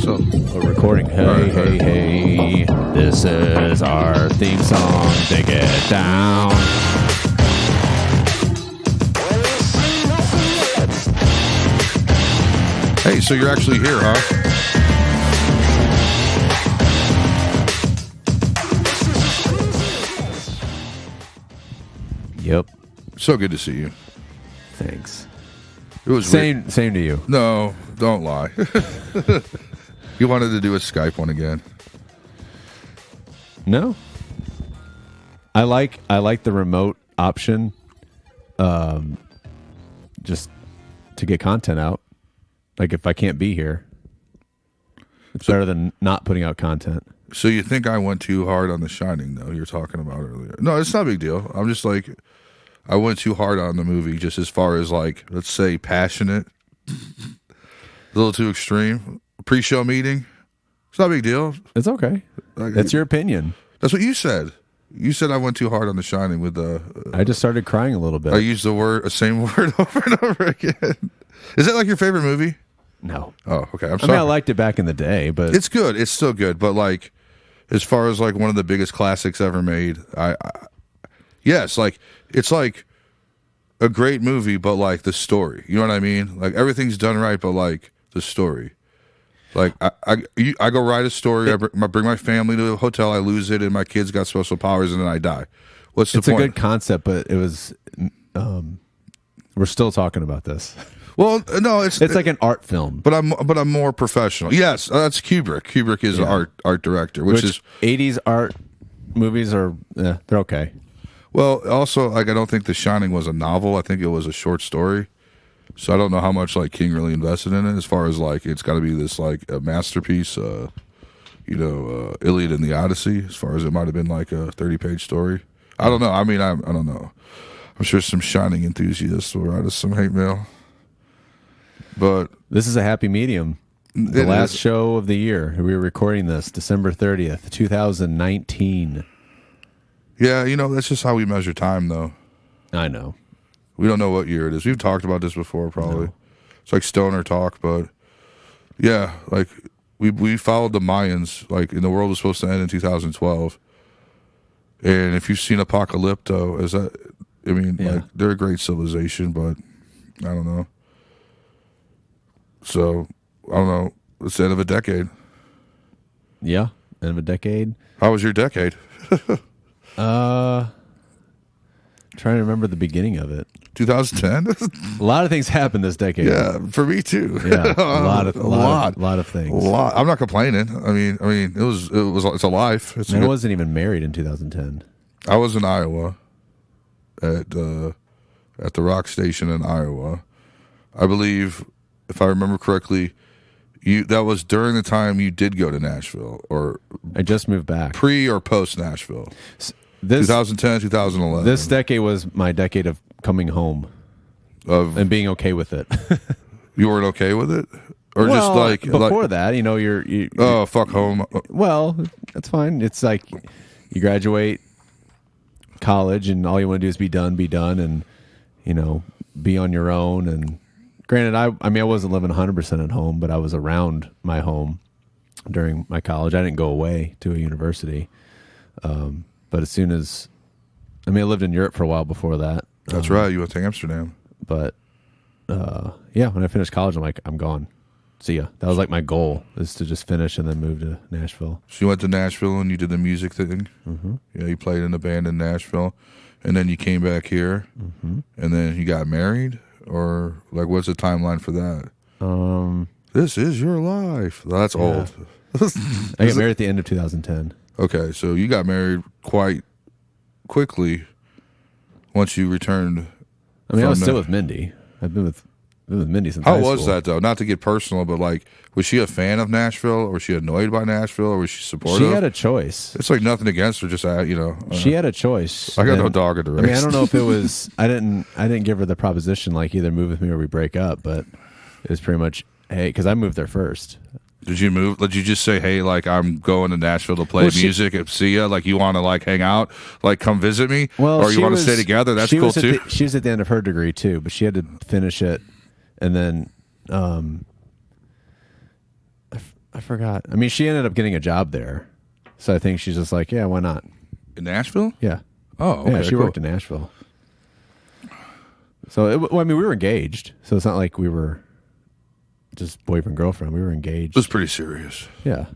What's up? We're recording. Hey. This is our theme song. Take it down. Hey, so you're actually here, huh? Yep. So good to see you. Thanks. It was Same to you. No, don't lie. You wanted to do a Skype one again. No. I like the remote option, just to get content out. Like if I can't be here, it's better than not putting out content. So you think I went too hard on The Shining, though, you were talking about earlier? No, it's not a big deal. I'm just like, I went too hard on the movie just as far as, like, let's say passionate. A little too extreme. Pre-show meeting. It's not a big deal. It's okay. That's your opinion. That's what you said. You said I went too hard on The Shining with the... I just started crying a little bit. I used the same word over and over again. Is that like your favorite movie? No. Oh, okay. I'm I sorry. mean, I liked it back in the day, but... It's good. It's still good. But, like, as far as, like, one of the biggest classics ever made, yes, like, it's like a great movie, but, like, the story. You know what I mean? Like, everything's done right, but, like, the story. Like, I go write a story, I bring my family to a hotel, I lose it, and my kids got special powers, and then I die. What's the point? It's a good concept, but it was... we're still talking about this. Well, no, it's like an art film. But I'm more professional. Yes, that's Kubrick. Kubrick is an art director, which is 80s art movies are they're okay. Well, also, like, I don't think The Shining was a novel. I think it was a short story. So I don't know how much, like, King really invested in it as far as, like, it's got to be this, like, a masterpiece, Iliad and the Odyssey, as far as it might have been, like, a 30-page story. I don't know. I mean, I don't know. I'm sure some Shining enthusiasts will write us some hate mail. But this is a happy medium. The last show of the year. We were recording this December 30th, 2019. Yeah, that's just how we measure time, though. I know. We don't know what year it is. We've talked about this before, probably. No. It's like stoner talk, but yeah, like we followed the Mayans. Like, and the world was supposed to end in 2012. And if you've seen Apocalypto, like, they're a great civilization, but I don't know. So, I don't know. It's the end of a decade. Yeah, end of a decade. How was your decade? Trying to remember the beginning of it. 2010? A lot of things happened this decade. Yeah, for me too. Yeah, a lot of things. A lot. I'm not complaining. I mean, it's a life. I wasn't even married in 2010. I was in Iowa at the rock station in Iowa. I believe, if I remember correctly, that was during the time you did go to Nashville, or I just moved back. Pre or post Nashville? 2010, 2011. This decade was my decade of coming home and being okay with it. You weren't okay with it? Or well, just like... Before that, you're... Oh, fuck home. Well, that's fine. It's like you graduate college and all you want to do is be done, and, be on your own. And granted, I wasn't living 100% at home, but I was around my home during my college. I didn't go away to a university. But as soon as... I lived in Europe for a while before that. That's right. You went to Amsterdam. But, when I finished college, I'm like, I'm gone. See ya. That was like my goal, is to just finish and then move to Nashville. So you went to Nashville and you did the music thing? Mm-hmm. Yeah, you played in a band in Nashville. And then you came back here? Mm-hmm. And then you got married? Or, like, what's the timeline for that? This is your life. That's old. I got married at the end of 2010. Okay, so you got married quite quickly once you returned. I was still with Mindy. I've been with Mindy since high school. How was that, though? Not to get personal, but, like, was she a fan of Nashville, or was she annoyed by Nashville, or was she supportive? She had a choice. It's like nothing against her, just she had a choice. I got no dog in the race. I don't know if it was. I didn't give her the proposition, like, either move with me or we break up, but it was pretty much, hey, because I moved there first. Did you move? Did you just say, hey, like, I'm going to Nashville to play music and see ya? Like, you want to, like, hang out? Like, come visit me? Well, or you want to stay together? That's cool, too. She was at the end of her degree, too, but she had to finish it. And then I forgot. I mean, she ended up getting a job there, so I think she's just like, yeah, why not? In Nashville? Yeah. Oh, okay, yeah. She cool. worked in Nashville. So I mean, we were engaged, so it's not like we were just boyfriend girlfriend. We were engaged. It was pretty serious. Yeah.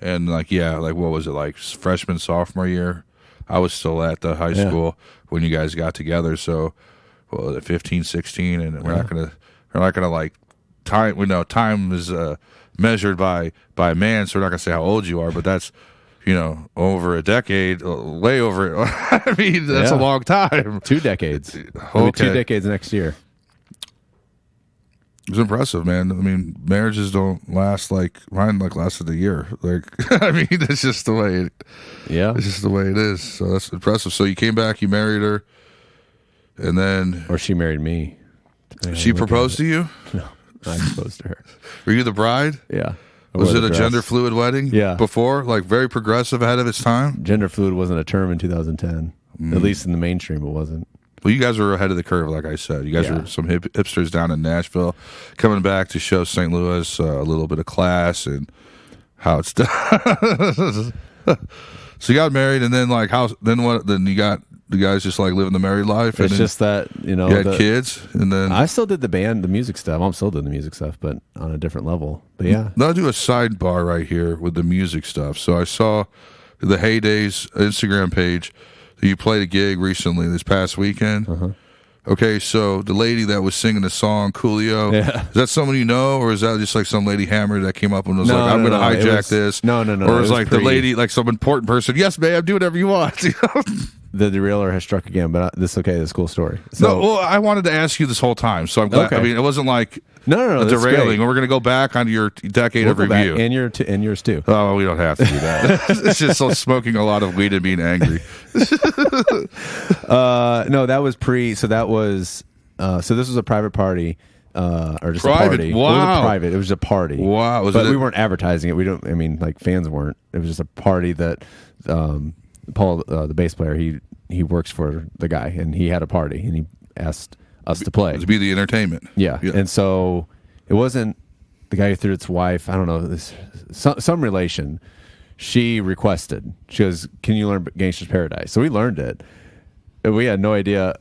And like, yeah, like what was it, like freshman, sophomore year? I was still at the high school when you guys got together. So, well, at 15, 16, and we're not gonna like time. We know time is measured by man, so we're not gonna say how old you are, but that's over a decade, way over. I mean, that's a long time. 2 decades. Okay. 2 decades next year. It was impressive, man. I mean, marriages don't last like mine. Like lasted a year. Like, I mean, that's just the way. It's just the way it is. So that's impressive. So you came back, you married her, and then Or she married me. she proposed to you. No, I proposed to her. Were you the bride? Yeah. Was it a gender fluid wedding? Yeah. Before, like very progressive, ahead of its time. Gender fluid wasn't a term in 2010. At least in the mainstream, it wasn't. Well, you guys were ahead of the curve, like I said. You guys were some hipsters down in Nashville, coming back to show St. Louis a little bit of class and how it's done. So you got married, and then like how? Then what? Then you guys just like living the married life. It's and just that you had kids, and then I still did the music stuff. I'm still doing the music stuff, but on a different level. But yeah, I'll do a sidebar right here with the music stuff. So I saw the Heydays Instagram page. You played a gig recently this past weekend. Okay, so the lady that was singing the song, Coolio, is that someone you know, or is that just like some lady hammer that came up and was I'm going to hijack this? No. Or was like the lady, like some important person, yes, ma'am, do whatever you want. The derailer has struck again, but this okay. This is a cool story. So, no, well, I wanted to ask you this whole time, so I'm glad. Okay. I mean, it wasn't like no, derailing. We're going to go back onto your decade of review. And yours too. Oh, we don't have to do that. It's just smoking a lot of weed and being angry. No, that was pre. So that was. So this was a private party, or just private. a party. Wow. It wasn't private. It was a party. Wow. But we weren't advertising it. We don't. I mean, like fans weren't. It was just a party that Paul, the bass player, he works for the guy, and he had a party, and he asked us to play. To be the entertainment. Yeah. And so it wasn't the guy who threw its wife. I don't know, some relation. She requested. She goes, "Can you learn Gangster's Paradise?" So we learned it. And we had no idea.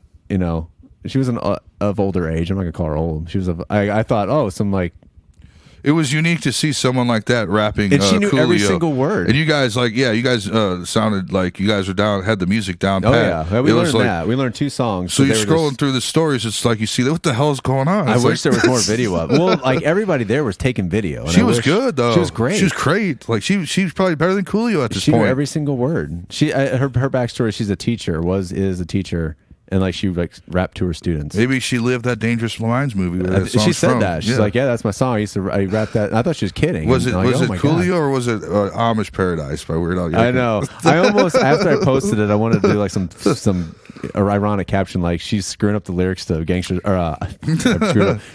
She was of older age. I'm not gonna call her old. She was I thought, some like. It was unique to see someone like that rapping. And she knew Coolio. every single word. And you guys, sounded like you guys were had the music down pat. Oh, yeah. We learned that. We learned 2 songs. So you're scrolling through the stories. It's like you see, what the hell is going on? I wish there was more video of it. Well, like everybody there was taking video. She was good, though. She was great. She was great. Like she's probably better than Coolio at this point. She knew every single word. Her backstory, she's a teacher, is a teacher. And like she rapped to her students. Maybe she lived that Dangerous Minds movie. Where that she said from. that. She's like, yeah, that's my song. I rapped that. And I thought she was kidding. Was it Coolio God. or was it Amish Paradise by Weird Al? I know. I almost after I posted it, I wanted to do like some ironic caption, like she's screwing up the lyrics to Gangster. Or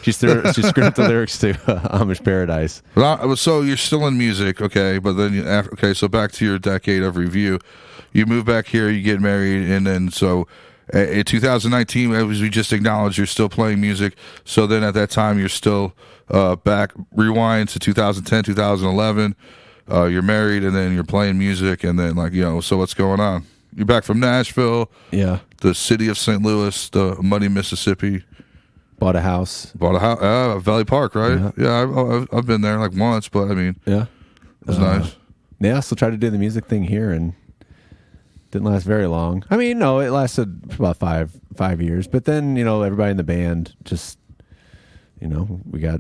she's screwing up the lyrics to Amish Paradise. So you're still in music, okay? But then so back to your decade of review. You move back here, you get married, and then so. In 2019, as we just acknowledged, you're still playing music. So then at that time, you're still back, rewind to 2010, 2011. You're married, and then you're playing music, and then so what's going on? You're back from Nashville, the city of St. Louis, the muddy Mississippi. Bought a house, Valley Park, right? Yeah, I've been there like once, but I mean, it was nice. Yeah, so tried to do the music thing here, and didn't last very long. I mean, no, it lasted about five years. But then, everybody in the band just, we got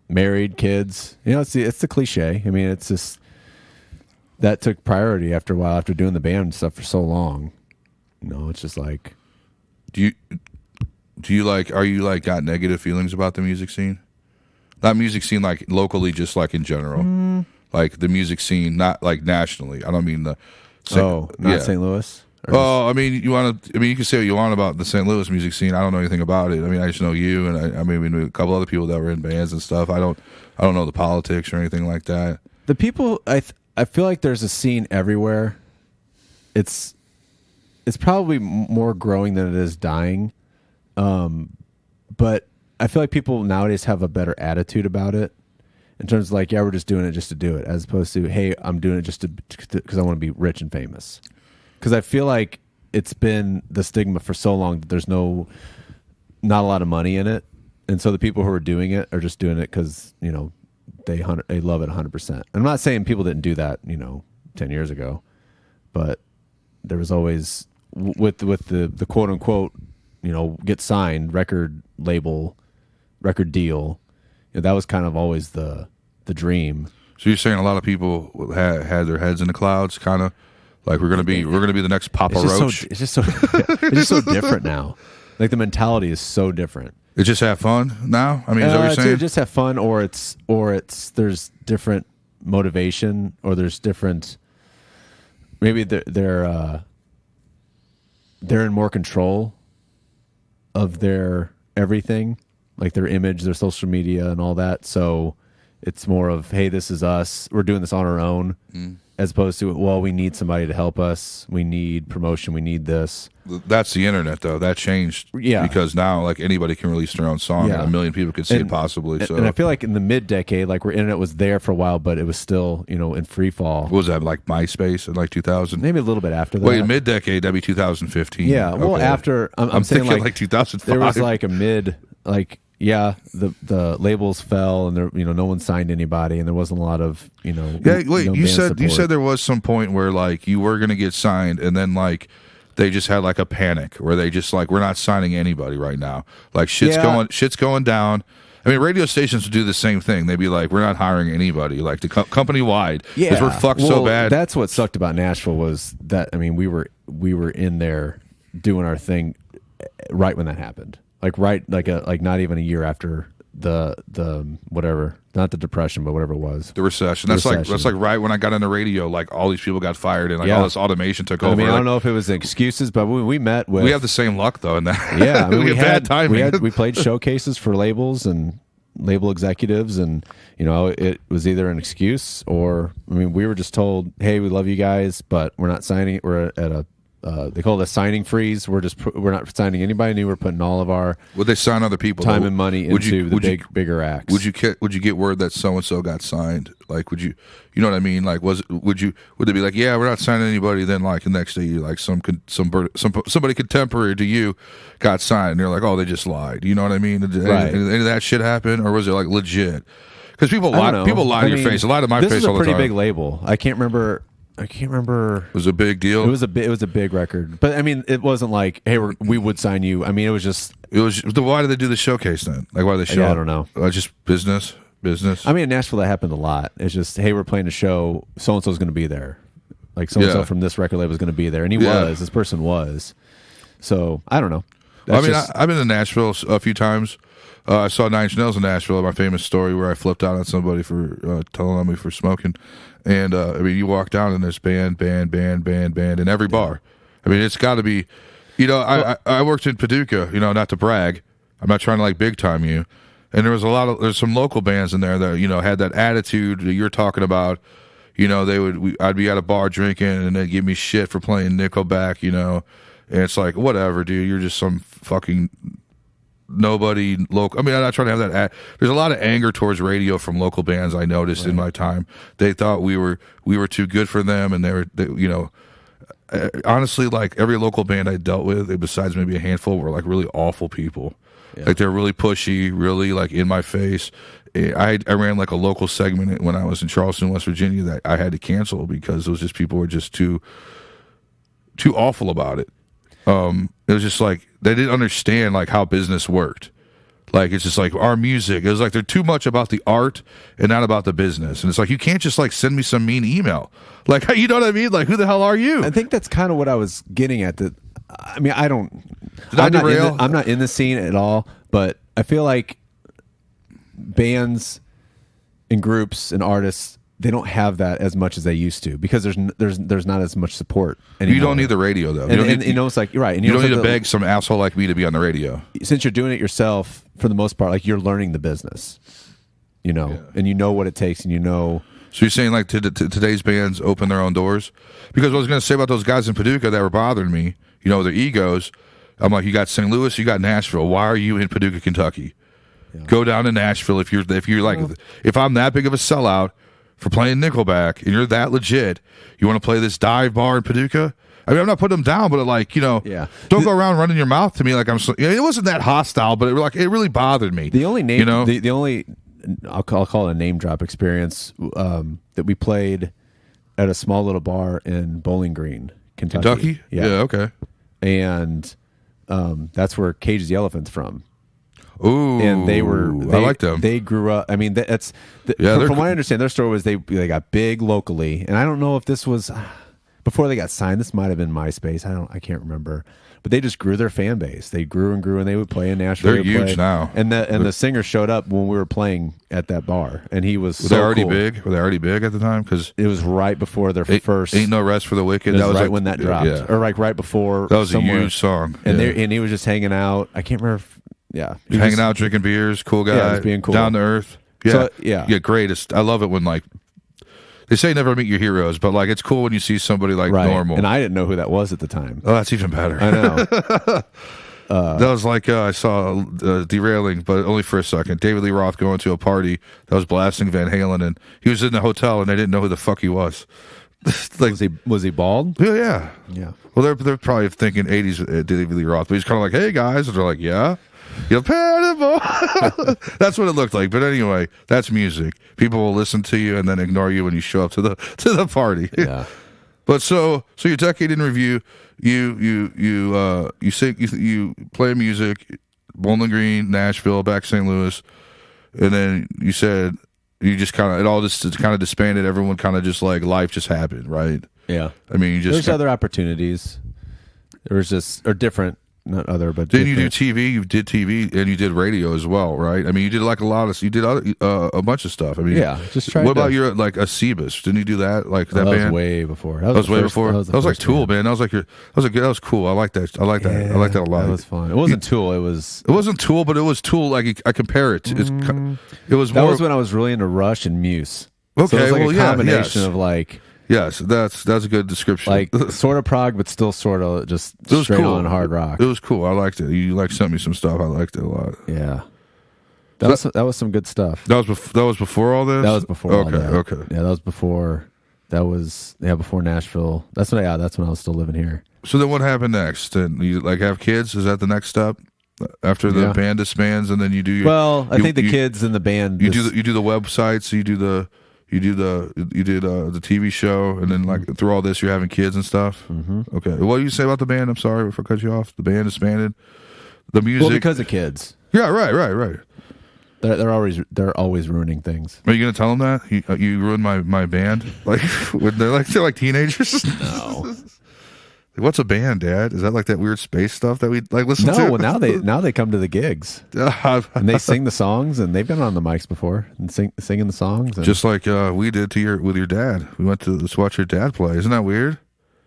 married, kids. It's the cliche. I mean, it's just that took priority after a while. After doing the band stuff for so long, it's just like. Do you are you got negative feelings about the music scene? Not music scene like locally, just like in general, like the music scene, not like nationally. I don't mean the. St. Louis? I mean, you can say what you want about the St. Louis music scene. I don't know anything about it. I mean, I just know you, and I mean, a couple other people that were in bands and stuff. I don't know the politics or anything like that. The people, I feel like there's a scene everywhere. It's probably more growing than it is dying. But I feel like people nowadays have a better attitude about it. in terms of like, yeah, we're just doing it just to do it, as opposed to, hey, I'm doing it just to because I want to be rich and famous. Because I feel like it's been the stigma for so long that there's not a lot of money in it, and so the people who are doing it are just doing it because they love it 100%. I'm not saying people didn't do that 10 years ago, but there was always with the quote unquote get signed record label, record deal. That was kind of always the dream. So you're saying a lot of people had their heads in the clouds, kind of like we're gonna be the next Papa Roach. It's just so different now. Like the mentality is so different. It's just have fun now. I mean, is that what you're saying? Just have fun, or it's there's different motivation, or there's different. Maybe they're in more control of their everything, like their image, their social media, and all that. So it's more of, hey, this is us. We're doing this on our own, as opposed to, well, we need somebody to help us. We need promotion. We need this. That's the internet, though. That changed, because now like anybody can release their own song, and a million people could see it possibly. So, and I feel like in the mid-decade, like where internet was there for a while, but it was still in free fall. What was that, like MySpace in like 2000? Maybe a little bit after that. Wait, mid-decade, that'd be 2015. Yeah, well, okay. after I'm saying thinking like 2005. There was like a mid, like the labels fell, and there no one signed anybody, and there wasn't a lot of you said there was some point where like you were gonna get signed, and then like they just had like a panic where they just like, we're not signing anybody right now. Like shit's going down. I mean, radio stations would do the same thing. They'd be like, we're not hiring anybody, like the company wide, because we're fucked so bad. That's what sucked about Nashville was that, I mean, we were in there doing our thing right when that happened. Like not even a year after the whatever, not the depression, but whatever it was, the recession. That's like right when I got into radio, like all these people got fired and like all this automation took over. I mean, I don't know if it was excuses, but we met with. We have the same luck though in that. Yeah, I mean, we had bad timing. We played showcases for labels and label executives, and it was either an excuse or, I mean, we were just told, hey, we love you guys, but we're not signing. We're at a they call it a signing freeze. We're not signing anybody new. We're putting all of our would they sign other people time and money into the bigger acts. Would you get word that so and so got signed? Like, would you know what I mean? Like, would they be like, yeah, we're not signing anybody? Then like the next day, you like somebody contemporary to you got signed, and you're like, oh, they just lied. You know what I mean? Right. Any of that shit happen, or was it like legit? Because people lie to your face. A lie to my face all the time. This is a pretty big label. I can't remember. It was a big deal. It was a big record, but I mean, it wasn't like, hey, we would sign you. I mean, it was just. Why did they do the showcase then? Like, why did they show? I don't know. Just business. I mean, in Nashville, that happened a lot. It's just, hey, we're playing a show. So and so is going to be there. Like so and so from this record label is going to be there, and he was. This person was. So I don't know. I've been to Nashville a few times. I saw 9 Inch Nails in Nashville. My famous story where I flipped out on somebody for telling on me for smoking. And I mean, you walk down and there's band in every bar. I mean, it's got to be, I worked in Paducah, not to brag. I'm not trying to like big time you. And there's some local bands in there that, had that attitude that you're talking about. I'd be at a bar drinking and they'd give me shit for playing Nickelback, and it's like, whatever, dude, you're just some fucking nobody local. I mean, I'm not trying to have that. There's a lot of anger towards radio from local bands. I noticed in my time, they thought we were too good for them, and honestly, like every local band I dealt with, besides maybe a handful, were like really awful people. Yeah. Like they're really pushy, really like in my face. I ran like a local segment when I was in Charleston, West Virginia, that I had to cancel because it was just people were just too awful about it. It was just like they didn't understand like how business worked. Like it's just like our music. It was like they're too much about the art and not about the business. And it's like you can't just like send me some mean email. Like you know what I mean? Like who the hell are you? I think that's kind of what I was getting at. I mean, I'm not in the scene at all, but I feel like bands and groups and artists, they don't have that as much as they used to because there's not as much support anymore. You don't need the radio though. It's like you're right. And you don't need to beg some asshole like me to be on the radio. Since you're doing it yourself, for the most part, like you're learning the business, and you know what it takes, and So you're saying like today's bands open their own doors? Because what I was going to say about those guys in Paducah that were bothering me, their egos. I'm like, you got St. Louis, you got Nashville. Why are you in Paducah, Kentucky? Go down to Nashville if you're like, if I'm that big of a sellout for playing Nickelback and you're that legit, you want to play this dive bar in Paducah? I mean, I'm not putting them down, but like, don't go around running your mouth to me like I'm. It wasn't that hostile, but it really bothered me. The only name, the only, I'll call it a name drop experience that we played at a small little bar in Bowling Green, Kentucky. Yeah, okay. And that's where Cage the Elephant's from. Ooh, and I like them. They grew up. I mean, from what I understand, their story was they got big locally, and I don't know if this was before they got signed. This might have been MySpace. I can't remember. But they just grew their fan base. They grew and grew, and they would play in Nashville. They're huge now. And the singer showed up when we were playing at that bar, and he was. Were they already big? Were they already big at the time? Because it was right before their first. Ain't No Rest for the Wicked. That was right when that dropped, or like right before. That was a huge song. And he was just hanging out. I can't remember. Hanging out, drinking beers, cool guy, just being cool, down to earth. Greatest. I love it when like. They say never meet your heroes, but like it's cool when you see somebody like normal. And I didn't know who that was at the time. Oh, that's even better. I know. That was like I saw derailing, but only for a second. David Lee Roth going to a party that was blasting Van Halen, and he was in the hotel, and they didn't know who the fuck he was. Like, was he bald? Yeah. Well, they're probably thinking '80s David Lee Roth, but he's kind of like, "Hey guys," and they're like, "Yeah." That's what it looked like. But anyway, that's music. People will listen to you and then ignore you when you show up to the party. Yeah. But so your decade in review, you sing, you play music, Bowling Green, Nashville, back St. Louis, and then you said you just kind of disbanded. Everyone kind of just like life just happened, right? Yeah. I mean, there's other opportunities. There was different. Not other, but didn't you do TV? You did TV and you did radio as well, right? I mean, you did like you did a bunch of stuff. I mean, just try. What about your like a Cebus? Didn't you do that? Like that band? Was way before. That was way before. That was like Tool, man. That was like that was cool. I like that. I like that. I like that a lot. That was fun. It wasn't Tool. It wasn't Tool, but it was Tool. Like I compare it. It was that was when I was really into Rush and Muse. Okay, so it was like a combination of like. Yes, that's a good description. Like sort of prog, but still sort of just straight on hard rock. It was cool. I liked it. You sent me some stuff. I liked it a lot. Yeah, that was some good stuff. That was before all this. That was before. Okay, all that. Okay. Yeah, that was before. That was before Nashville. That's when I was still living here. So then, what happened next? And you like have kids? Is that the next step? After the band disbands, and then you do your. Well, I think the kids in the band. You do the websites. You did the TV show, and then like through all this, you're having kids and stuff. Mm-hmm. Okay, what do you say about the band? I'm sorry if I cut you off. The band disbanded. The music, well, because of kids. Yeah, right. They're always ruining things. Are you gonna tell them that you ruined my band? Like when they're like teenagers? No. What's a band, Dad? Is that like that weird space stuff that we like listen to? No, well, now they come to the gigs and they sing the songs, and they've been on the mics before and singing the songs, just like we did with your dad. We went to watch your dad play. Isn't that weird?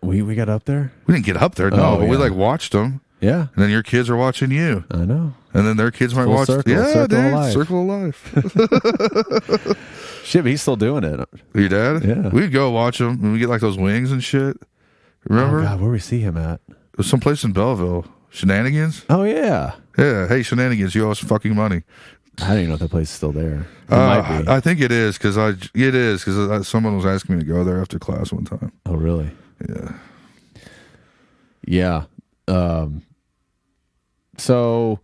We got up there. We didn't get up there, no, but we like watched them. Yeah, and then your kids are watching you. I know, and then their kids might watch. Circle, yeah, circle of life. Shit, but he's still doing it. Your dad? Yeah, we'd go watch him, and we get like those wings and shit. Remember? Oh God, where we see him at? It was someplace in Belleville. Shenanigans? Oh yeah. Yeah. Hey, Shenanigans, you owe us fucking money. I don't even know if that place is still there. It might be. I think it is because someone was asking me to go there after class one time. Oh really? Yeah. Yeah. So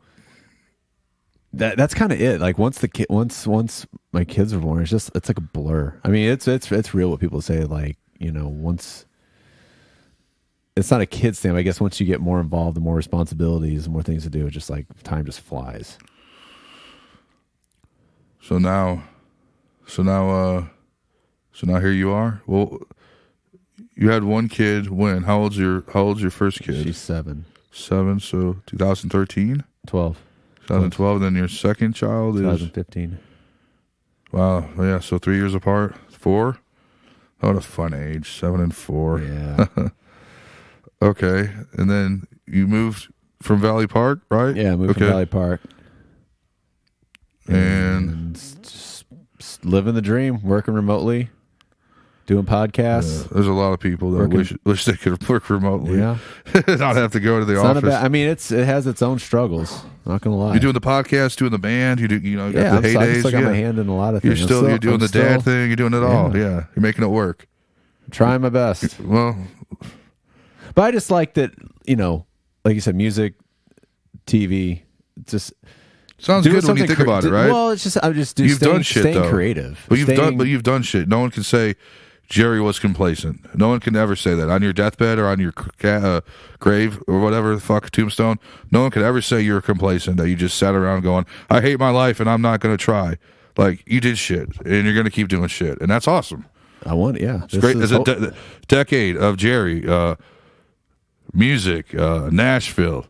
that's kind of it. Like once my kids are born, it's like a blur. I mean, it's real what people say. Like once. It's not a kid's thing. I guess once you get more involved and more responsibilities and more things to do, it's just like time just flies. So now here you are. Well, you had one kid. When? How old's your first kid? She's 7. 7. So 2013. 12. 2012. Then your second child is 2015. Wow. Yeah. So 3 years apart. 4. What a fun age. 7 and 4. Yeah. Okay, and then you moved from Valley Park, right? Yeah, I moved from Valley Park. And just living the dream, working remotely. doing podcasts. There's a lot of people that wish they could work remotely. Yeah. Not have to go to the It's office. not a bad, I mean, it has its own struggles. Not gonna lie. You're doing the podcast, doing the band. You got yeah, the I heydays. still got my hand in a lot of You're things. you're doing the dad thing. You're doing it all. Yeah, you're making it work. Trying my best. Well, but I just like that. Like you said, music, TV. Just sounds good when you think about it, right? Well, it's just You've done shit staying though. creative. But you've done shit. No one can say Jerry was complacent. No one can ever say that on your deathbed or on your grave or whatever the fuck tombstone. No one could ever say you're complacent. That you just sat around going, "I hate my life and I'm not going to try." Like you did shit and you're going to keep doing shit, and that's awesome. I want, yeah. It's great. As a decade of Jerry, music, Nashville.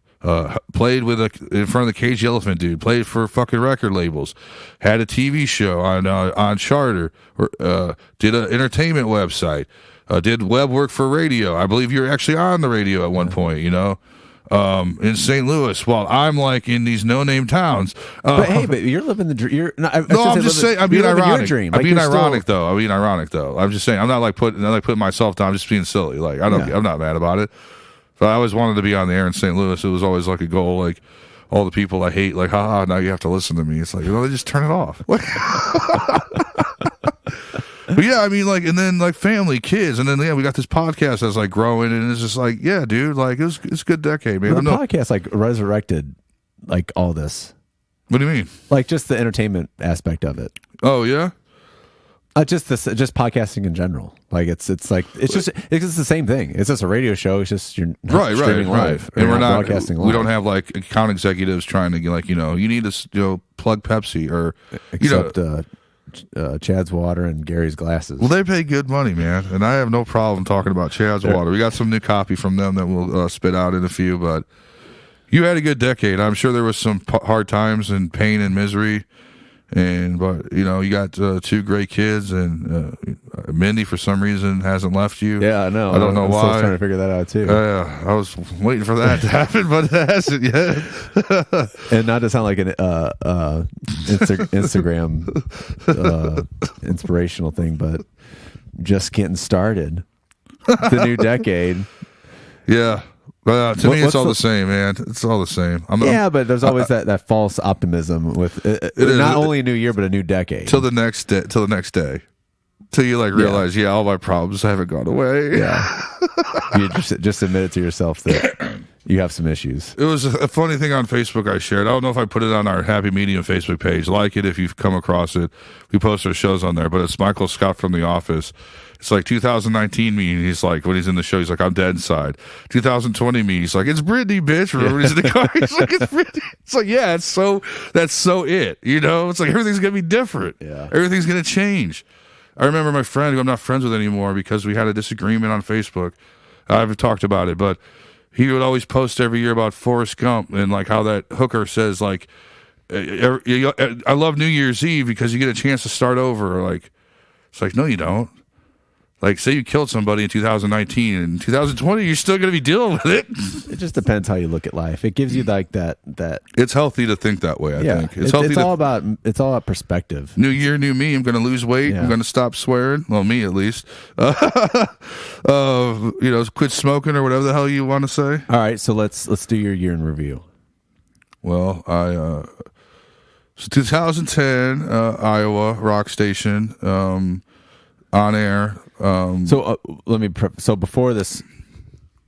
Played in front of the Cage Elephant dude. Played for fucking record labels. Had a TV show on Charter. Did an entertainment website. Did web work for radio. I believe you were actually on the radio at one point. In St. Louis. While I'm like in these no-name towns. But hey, but you're living the dream. I'm just saying. I'm being ironic. Dream. I'm being ironic though. I'm just saying. I'm not like putting myself down. I'm just being silly. Like I'm not mad about it. But I always wanted to be on the air in St. Louis. It was always like a goal. Like all the people I hate, like, haha, now you have to listen to me. It's like, they just turn it off. But yeah, I mean, like, and then like family, kids, and then we got this podcast that's like growing, and it's just like, yeah, dude, like it's a good decade, man. Well, the podcast like resurrected like all this. What do you mean? Like just the entertainment aspect of it. Oh yeah. Just podcasting in general. Like it's just the same thing. It's just a radio show. It's just you're not streaming live, and we're not broadcasting live. We don't have like account executives trying to get like you need to plug Pepsi or except Chad's water and Gary's glasses. Well, they pay good money, man, and I have no problem talking about Chad's water. We got some new copy from them that we'll spit out in a few. But you had a good decade. I'm sure there was some hard times and pain and misery. But you got two great kids, and Mindy for some reason hasn't left you. Yeah, I know. I don't know why. Still trying to figure that out too. I was waiting for that to happen, but it hasn't yet. And not to sound like an Instagram inspirational thing, but just getting started. The new decade. Yeah. To me, it's all the same, man. It's all the same. But there's always that false optimism with not only a new year, but a new decade. Till the next day. Till you like realize, all my problems haven't gone away. Yeah. You just admit it to yourself that you have some issues. It was a funny thing on Facebook I shared. I don't know if I put it on our Happy Medium Facebook page. Like it if you've come across it. We post our shows on there, but it's Michael Scott from The Office. It's like 2019 me, and he's like, when he's in the show, he's like, I'm dead inside. 2020 me, he's like, it's Britney, bitch. Remember he's in the car? He's like, it's Britney. It's like, yeah, that's so it. It's like everything's gonna be different. Yeah. Everything's gonna change. I remember my friend who I'm not friends with anymore because we had a disagreement on Facebook. I haven't talked about it, but he would always post every year about Forrest Gump and like how that hooker says like, I love New Year's Eve because you get a chance to start over. Like, it's like, no, you don't. Like, say you killed somebody in 2019, and in 2020, you're still going to be dealing with it. It just depends how you look at life. It gives you like that. It's healthy to think that way. I think it's all about perspective. New year, new me. I'm going to lose weight. I'm going to stop swearing. Well, me at least. Quit smoking or whatever the hell you want to say. All right, so let's do your year in review. Well, so 2010 Iowa rock station on air. So before this,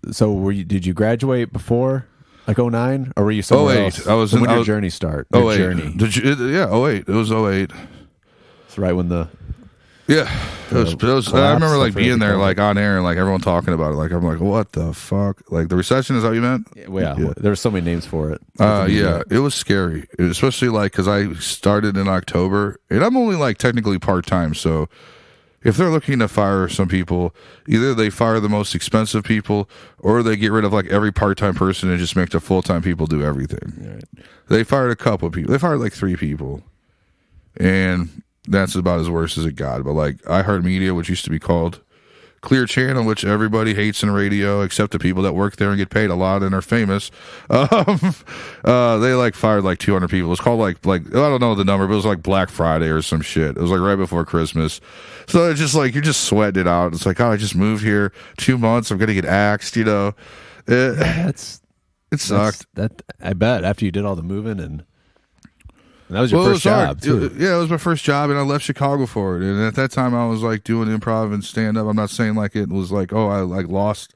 did you graduate before like 09 or were you somewhere 08. else? When did your journey start? Your 08. journey. 08. It was 08. It's right when the I remember like being there like on air and like everyone talking about it. Like I'm like, what the fuck? Like the recession, is that what you meant? Yeah. There were so many names for it. It was scary, especially like because I started in October and I'm only like technically part-time, so if they're looking to fire some people, either they fire the most expensive people or they get rid of like every part-time person and just make the full-time people do everything. Right. They fired a couple of people. They fired like 3 people. And that's about as worse as it got. But like iHeartMedia, which used to be called Clear Channel, which everybody hates in radio except the people that work there and get paid a lot and are famous. They like fired like 200 people. It's called like I don't know the number, but it was like Black Friday or some shit. It was like right before Christmas. So it's just like you're just sweating it out. It's like, oh, I just moved here 2 months. I'm gonna get axed. You know, it sucked. I bet after you did all the moving and that was your first job too. Yeah, it was my first job, and I left Chicago for it. And at that time, I was like doing improv and stand up. I'm not saying like it was like, oh, I like lost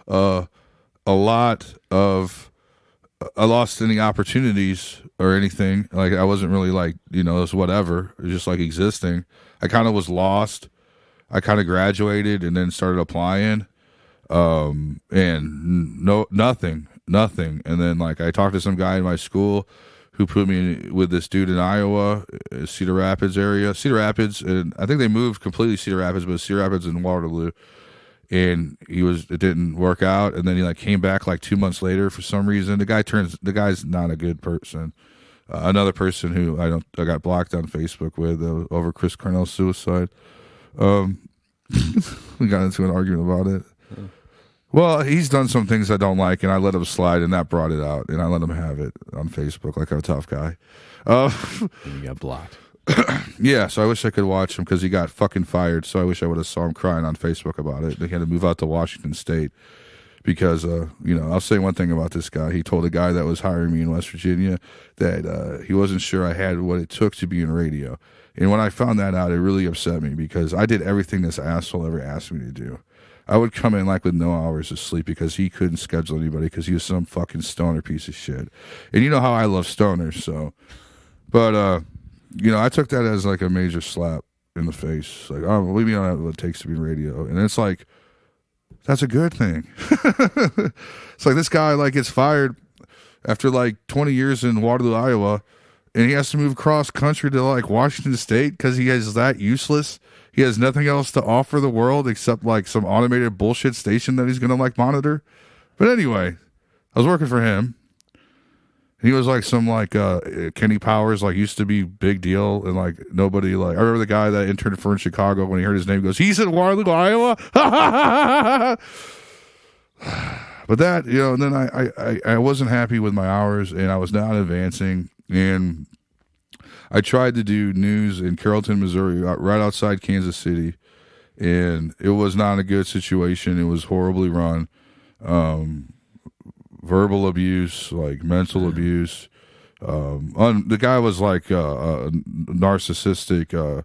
I lost any opportunities or anything. Like I wasn't really like, you know, it was whatever. It was just like existing. I kind of was lost. I kind of graduated and then started applying, and nothing. And then like I talked to some guy in my school who put me with this dude in Iowa, Cedar Rapids area. Cedar Rapids, and I think they moved completely Cedar Rapids, but Cedar Rapids and Waterloo. And it didn't work out. And then he like came back like 2 months later for some reason. The guy's not a good person. Another person who I got blocked on Facebook with over Chris Cornell's suicide. We got into an argument about it. Well, he's done some things I don't like, and I let him slide, and that brought it out, and I let him have it on Facebook like I'm a tough guy. And you got blocked. Yeah, so I wish I could watch him because he got fucking fired, so I wish I would have saw him crying on Facebook about it. They had to move out to Washington State because, I'll say one thing about this guy. He told a guy that was hiring me in West Virginia that he wasn't sure I had what it took to be in radio. And when I found that out, it really upset me because I did everything this asshole ever asked me to do. I would come in like with no hours of sleep because he couldn't schedule anybody because he was some fucking stoner piece of shit. And you know how I love stoners, so. But, I took that as like a major slap in the face. Like, oh, leave me on what it takes to be in radio. And it's like, that's a good thing. It's like this guy like gets fired after like 20 years in Waterloo, Iowa, and he has to move across country to like Washington State because he is that useless. He has nothing else to offer the world except like some automated bullshit station that he's gonna like monitor. But anyway, I was working for him. He was like some like Kenny Powers, like used to be big deal, and like nobody like. I remember the guy that interned for in Chicago when he heard his name, he goes, "He's in Waterloo, Iowa." But that, and then I wasn't happy with my hours, and I was not advancing, and I tried to do news in Carrollton, Missouri, right outside Kansas City, and it was not a good situation. It was horribly run. Verbal abuse, like mental abuse. The guy was like a narcissistic,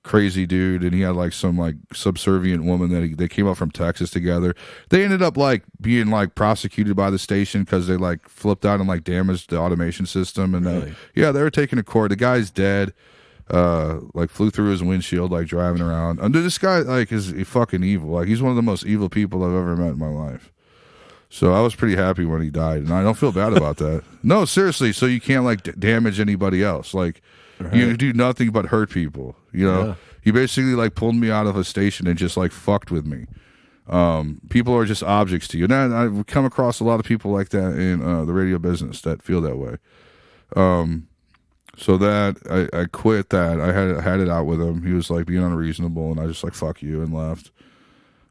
crazy dude, and he had like some like subservient woman that they came up from Texas together. They ended up like being like prosecuted by the station because they like flipped out and like damaged the automation system, and Really? they were taken to court. The guy's dead. Like flew through his windshield, like driving around. And this guy like is fucking evil. Like he's one of the most evil people I've ever met in my life. So I was pretty happy when he died, and I don't feel bad about that. No, seriously. So you can't like damage anybody else. Like you do nothing but hurt people. Yeah. You basically like pulled me out of a station and just like fucked with me. People are just objects to you. And I've come across a lot of people like that in the radio business that feel that way. So that I quit that. I had it out with him. He was like being unreasonable, and I just like fuck you and left.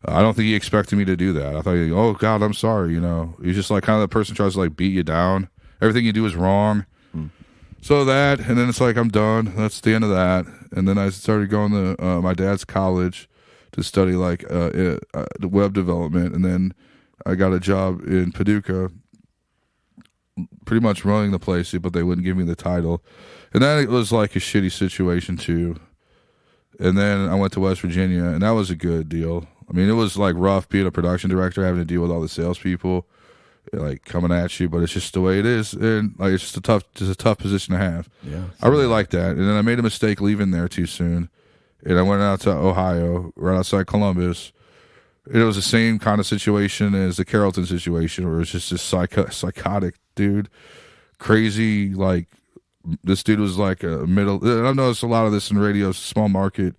I don't think he expected me to do that. I thought, oh God, I'm sorry. He's just like kind of the person who tries to like beat you down. Everything you do is wrong. So that, and then it's like I'm done. That's the end of that. And then I started going to my dad's college to study like the web development, and then I got a job in Paducah, pretty much running the place, but they wouldn't give me the title. And then it was like a shitty situation too. And then I went to West Virginia, and that was a good deal. I mean, it was like rough being a production director, having to deal with all the salespeople, like coming at you. But it's just the way it is, and like it's just a tough position to have. Yeah, I really like that. And then I made a mistake leaving there too soon, and I went out to Ohio, right outside Columbus. It was the same kind of situation as the Carrollton situation, where it's just this psychotic dude, crazy. Like this dude was like a middle. I've noticed a lot of this in radio, small market,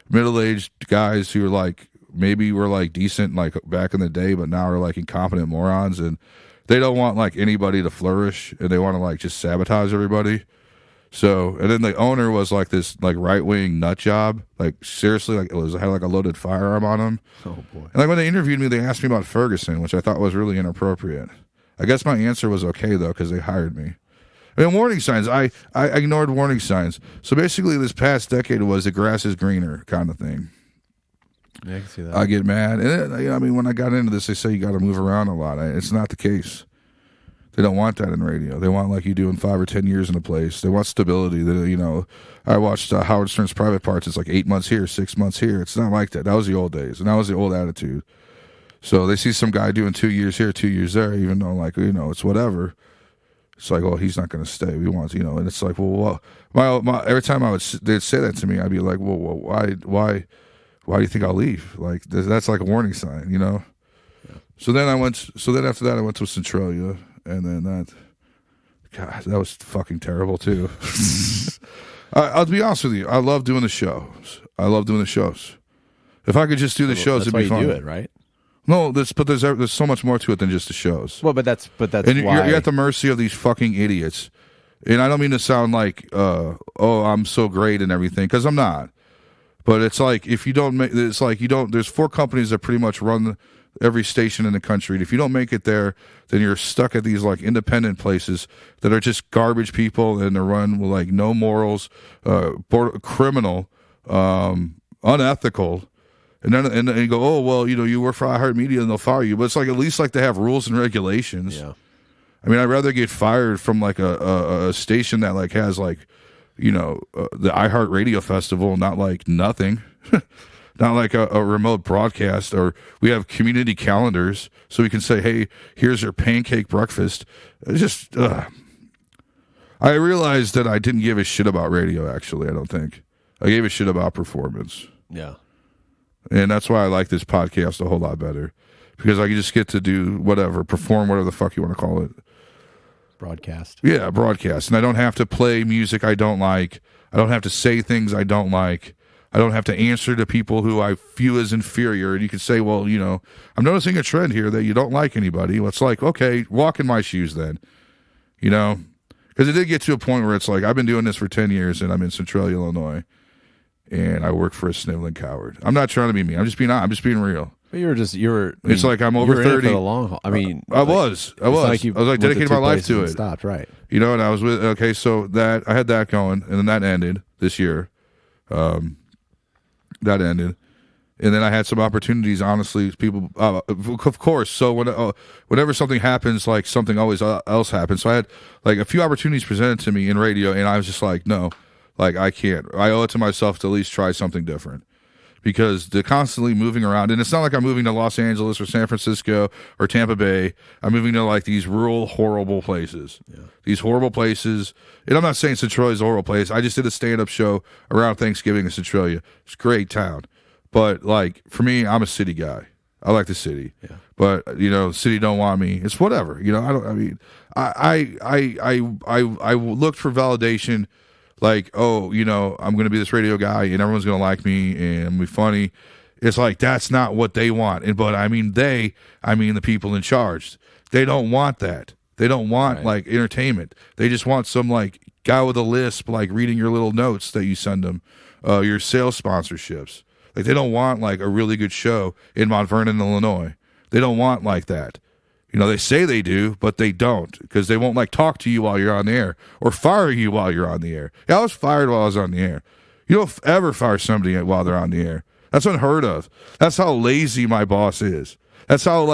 middle-aged guys who are like. Maybe were like decent like back in the day, but now are like incompetent morons, and they don't want like anybody to flourish, and they want to like just sabotage everybody. So, and then the owner was like this like right wing nut job. Like seriously, like had like a loaded firearm on him. Oh boy. And like when they interviewed me, they asked me about Ferguson, which I thought was really inappropriate. I guess my answer was okay though, because they hired me. I mean, warning signs. I ignored warning signs. So basically, this past decade was the grass is greener kind of thing. Yeah, I can see that. I get mad, and I mean, when I got into this, they say you got to move around a lot. It's not the case. They don't want that in radio. They want like you do in 5 or 10 years in a place. They want stability. I watched Howard Stern's Private Parts. It's like 8 months here, 6 months here. It's not like that. That was the old days, and that was the old attitude. So they see some guy doing 2 years here, 2 years there, even though like it's whatever. It's like, well, he's not going to stay. We want, and it's like, well, every time they'd say that to me, I'd be like, well, why do you think I'll leave? Like that's like a warning sign, Yeah. So then after that, I went to Centralia. And then that was fucking terrible too. I'll be honest with you. I love doing the shows. If I could just do the shows, it'd be fun. That's why you do it, right? No, but there's so much more to it than just the shows. Well, but that's and why you're at the mercy of these fucking idiots. And I don't mean to sound like, I'm so great and everything, because I'm not. But it's like if you don't make, it's like you don't. There's 4 companies that pretty much run every station in the country. And if you don't make it there, then you're stuck at these like independent places that are just garbage people, and they're run with like no morals, criminal, unethical. And then you go, oh well, you work for iHeartMedia and they'll fire you. But it's like at least like they have rules and regulations. Yeah. I mean, I'd rather get fired from like a station that like has like, the iHeart Radio Festival, not like nothing. Not like a remote broadcast, or we have community calendars so we can say, hey, here's your pancake breakfast. It's just, I realized that I didn't give a shit about radio, actually, I don't think. I gave a shit about performance. Yeah. And that's why I like this podcast a whole lot better, because I can just get to do whatever, perform, whatever the fuck you want to call it. Broadcast. Yeah, broadcast. And I don't have to play music I don't like. I don't have to say things I don't like. I don't have to answer to people who I view as inferior. And you can say, well, I'm noticing a trend here that you don't like anybody. Well, it's like, okay, walk in my shoes then. Because it did get to a point where it's like, I've been doing this for 10 years and I'm in Centralia, Illinois, and I work for a sniveling coward. I'm not trying to be mean. I'm just being real. But you were. It's like I'm over 30. In it for the long haul. I mean, I was like dedicating my life to it. Stopped, right? And I was with. Okay, so that I had that going, and then that ended this year. That ended, and then I had some opportunities. Honestly, people, of course. So whenever something happens, like something always else happens. So I had like a few opportunities presented to me in radio, and I was just like, no, like I can't. I owe it to myself to at least try something different, because they're constantly moving around, and it's not like I'm moving to Los Angeles or San Francisco or Tampa Bay. I'm moving to like these rural, horrible places. Yeah. These horrible places. And I'm not saying Centralia's a horrible place. I just did a stand-up show around Thanksgiving in Centralia. It's a great town. But like for me, I'm a city guy. I like the city. Yeah. But the city don't want me. It's whatever. I looked for validation, like, oh, I'm going to be this radio guy and everyone's going to like me and I'm going to be funny. It's like, that's not what they want. But I mean the people in charge. They don't want that. They don't want like entertainment. They just want some like guy with a lisp, like reading your little notes that you send them, your sales sponsorships. Like they don't want like a really good show in Mount Vernon, Illinois. They don't want like that. They say they do, but they don't, because they won't like talk to you while you're on the air or fire you while you're on the air. Yeah, I was fired while I was on the air. You don't ever fire somebody while they're on the air. That's unheard of. That's how lazy my boss is. That's how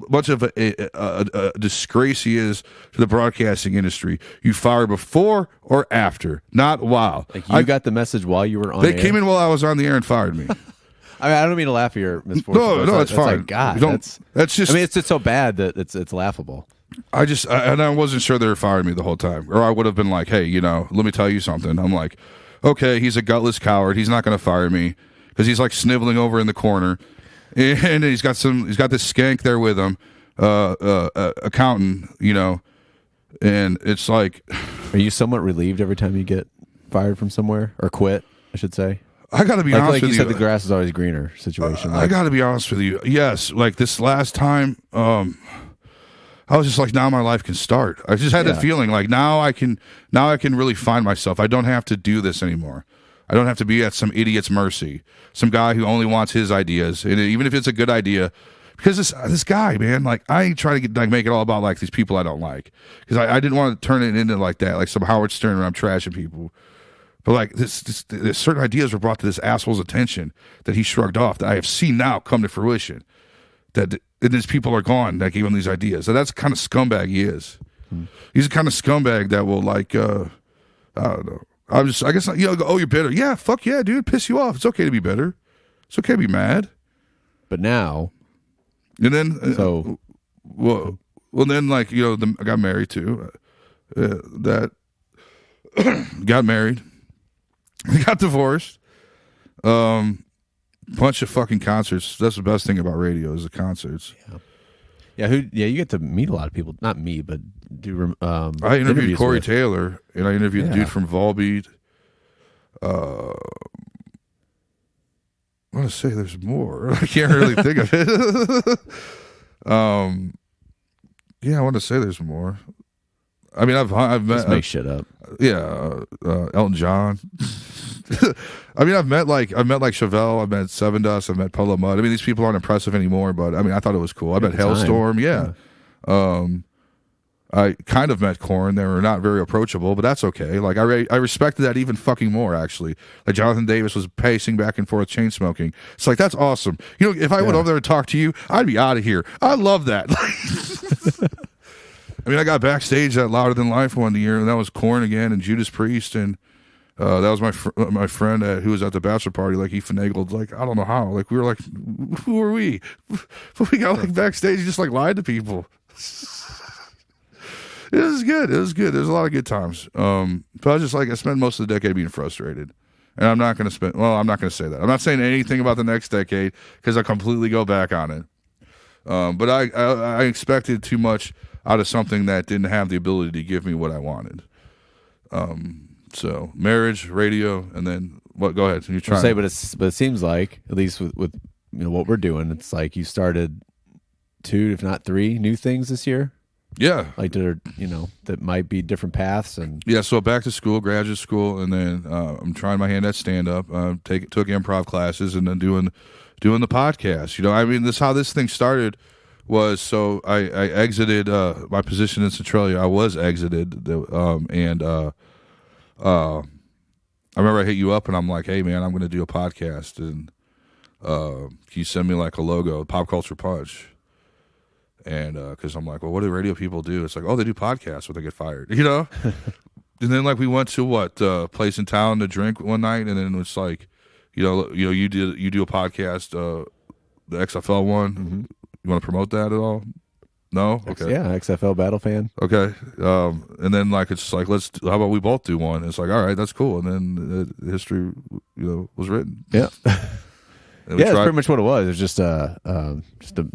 much of a disgrace he is to the broadcasting industry. You fire before or after, not while. Like you got the message while you were on. They came in while I was on the air and fired me. I mean, I don't mean to laugh at your misfortune. No, it's fine. Like, God, that's just. I mean, it's just so bad that it's laughable. And I wasn't sure they were firing me the whole time, or I would have been like, hey, let me tell you something. I'm like, okay, he's a gutless coward. He's not going to fire me because he's like sniveling over in the corner. And he's got this skank there with him, accountant, and it's like. Are you somewhat relieved every time you get fired from somewhere or quit? I should say. I got to be honest with you. Like you said, the grass is always greener situation. I got to be honest with you. Yes, like this last time, I was just like, now my life can start. I just had that feeling like now I can really find myself. I don't have to do this anymore. I don't have to be at some idiot's mercy, some guy who only wants his ideas, and even if it's a good idea, because this guy, man, like I ain't trying to make it all about like these people I don't like, because I didn't want to turn it into like that, like some Howard Stern where I'm trashing people. But like this certain ideas were brought to this asshole's attention that he shrugged off that I have seen now come to fruition. That these people are gone that gave him these ideas. So that's the kind of scumbag he is. He's the kind of scumbag that will like, I don't know. I guess, oh, you're bitter. Yeah, fuck yeah, dude. Piss you off. It's okay to be bitter. It's okay to be mad. But now. And then, well, then like, I got married too. That got married. Got divorced. Bunch of fucking concerts. That's the best thing about radio is the concerts. Yeah. You get to meet a lot of people. Not me, but do. I interviewed Corey Taylor, and I interviewed the dude from Volbeat. I want to say there's more. I can't really think of it. I want to say there's more. I mean, I've met. Just make shit up. Yeah, Elton John. I mean, I've met like Chevelle, I've met Seven Dust, I've met Polo Mud. I mean, these people aren't impressive anymore, but I mean, I thought it was cool. I met Hailstorm, yeah. I kind of met Korn. They were not very approachable, but that's okay. Like I respected that even fucking more, actually. Like Jonathan Davis was pacing back and forth, chain smoking. It's like that's awesome. If I went over there and talked to you, I'd be out of here. I love that. I mean, I got backstage at Louder Than Life one year, and that was Korn again and Judas Priest, and that was my friend who was at the bachelor party. Like he finagled, like I don't know how. Like we were like, who are we? But we got like backstage, just like lied to people. It was good. It was good. There's a lot of good times. But I was just like, I spent most of the decade being frustrated, and I'm not going to spend. Well, I'm not going to say that. I'm not saying anything about the next decade because I completely go back on it. But I expected too much out of something that didn't have the ability to give me what I wanted. So marriage, radio, and then what? Go ahead. You try. But it seems like at least with what we're doing, it's like you started 2, if not 3, new things this year. Yeah, like that might be different paths and So back to school, graduate school, and then I'm trying my hand at stand up. Took improv classes, and then doing the podcast. I mean, how this thing started was so I exited my position in Centralia. I was exited, and I remember I hit you up and I'm like, hey man, I'm going to do a podcast, and can you send me like a logo, Pop Culture Punch? And because I'm like, well, what do radio people do? It's like, oh, they do podcasts when they get fired, And then like we went to what place in town to drink one night, and then it's like, you do a podcast, the XFL one. Mm-hmm. You want to promote that at all? No? Okay. Yeah, XFL Battle Fan. Okay. And then like it's like how about we both do one? It's like, all right, that's cool. And then history, was written. Yeah. Yeah, that's pretty much what it was. It was just a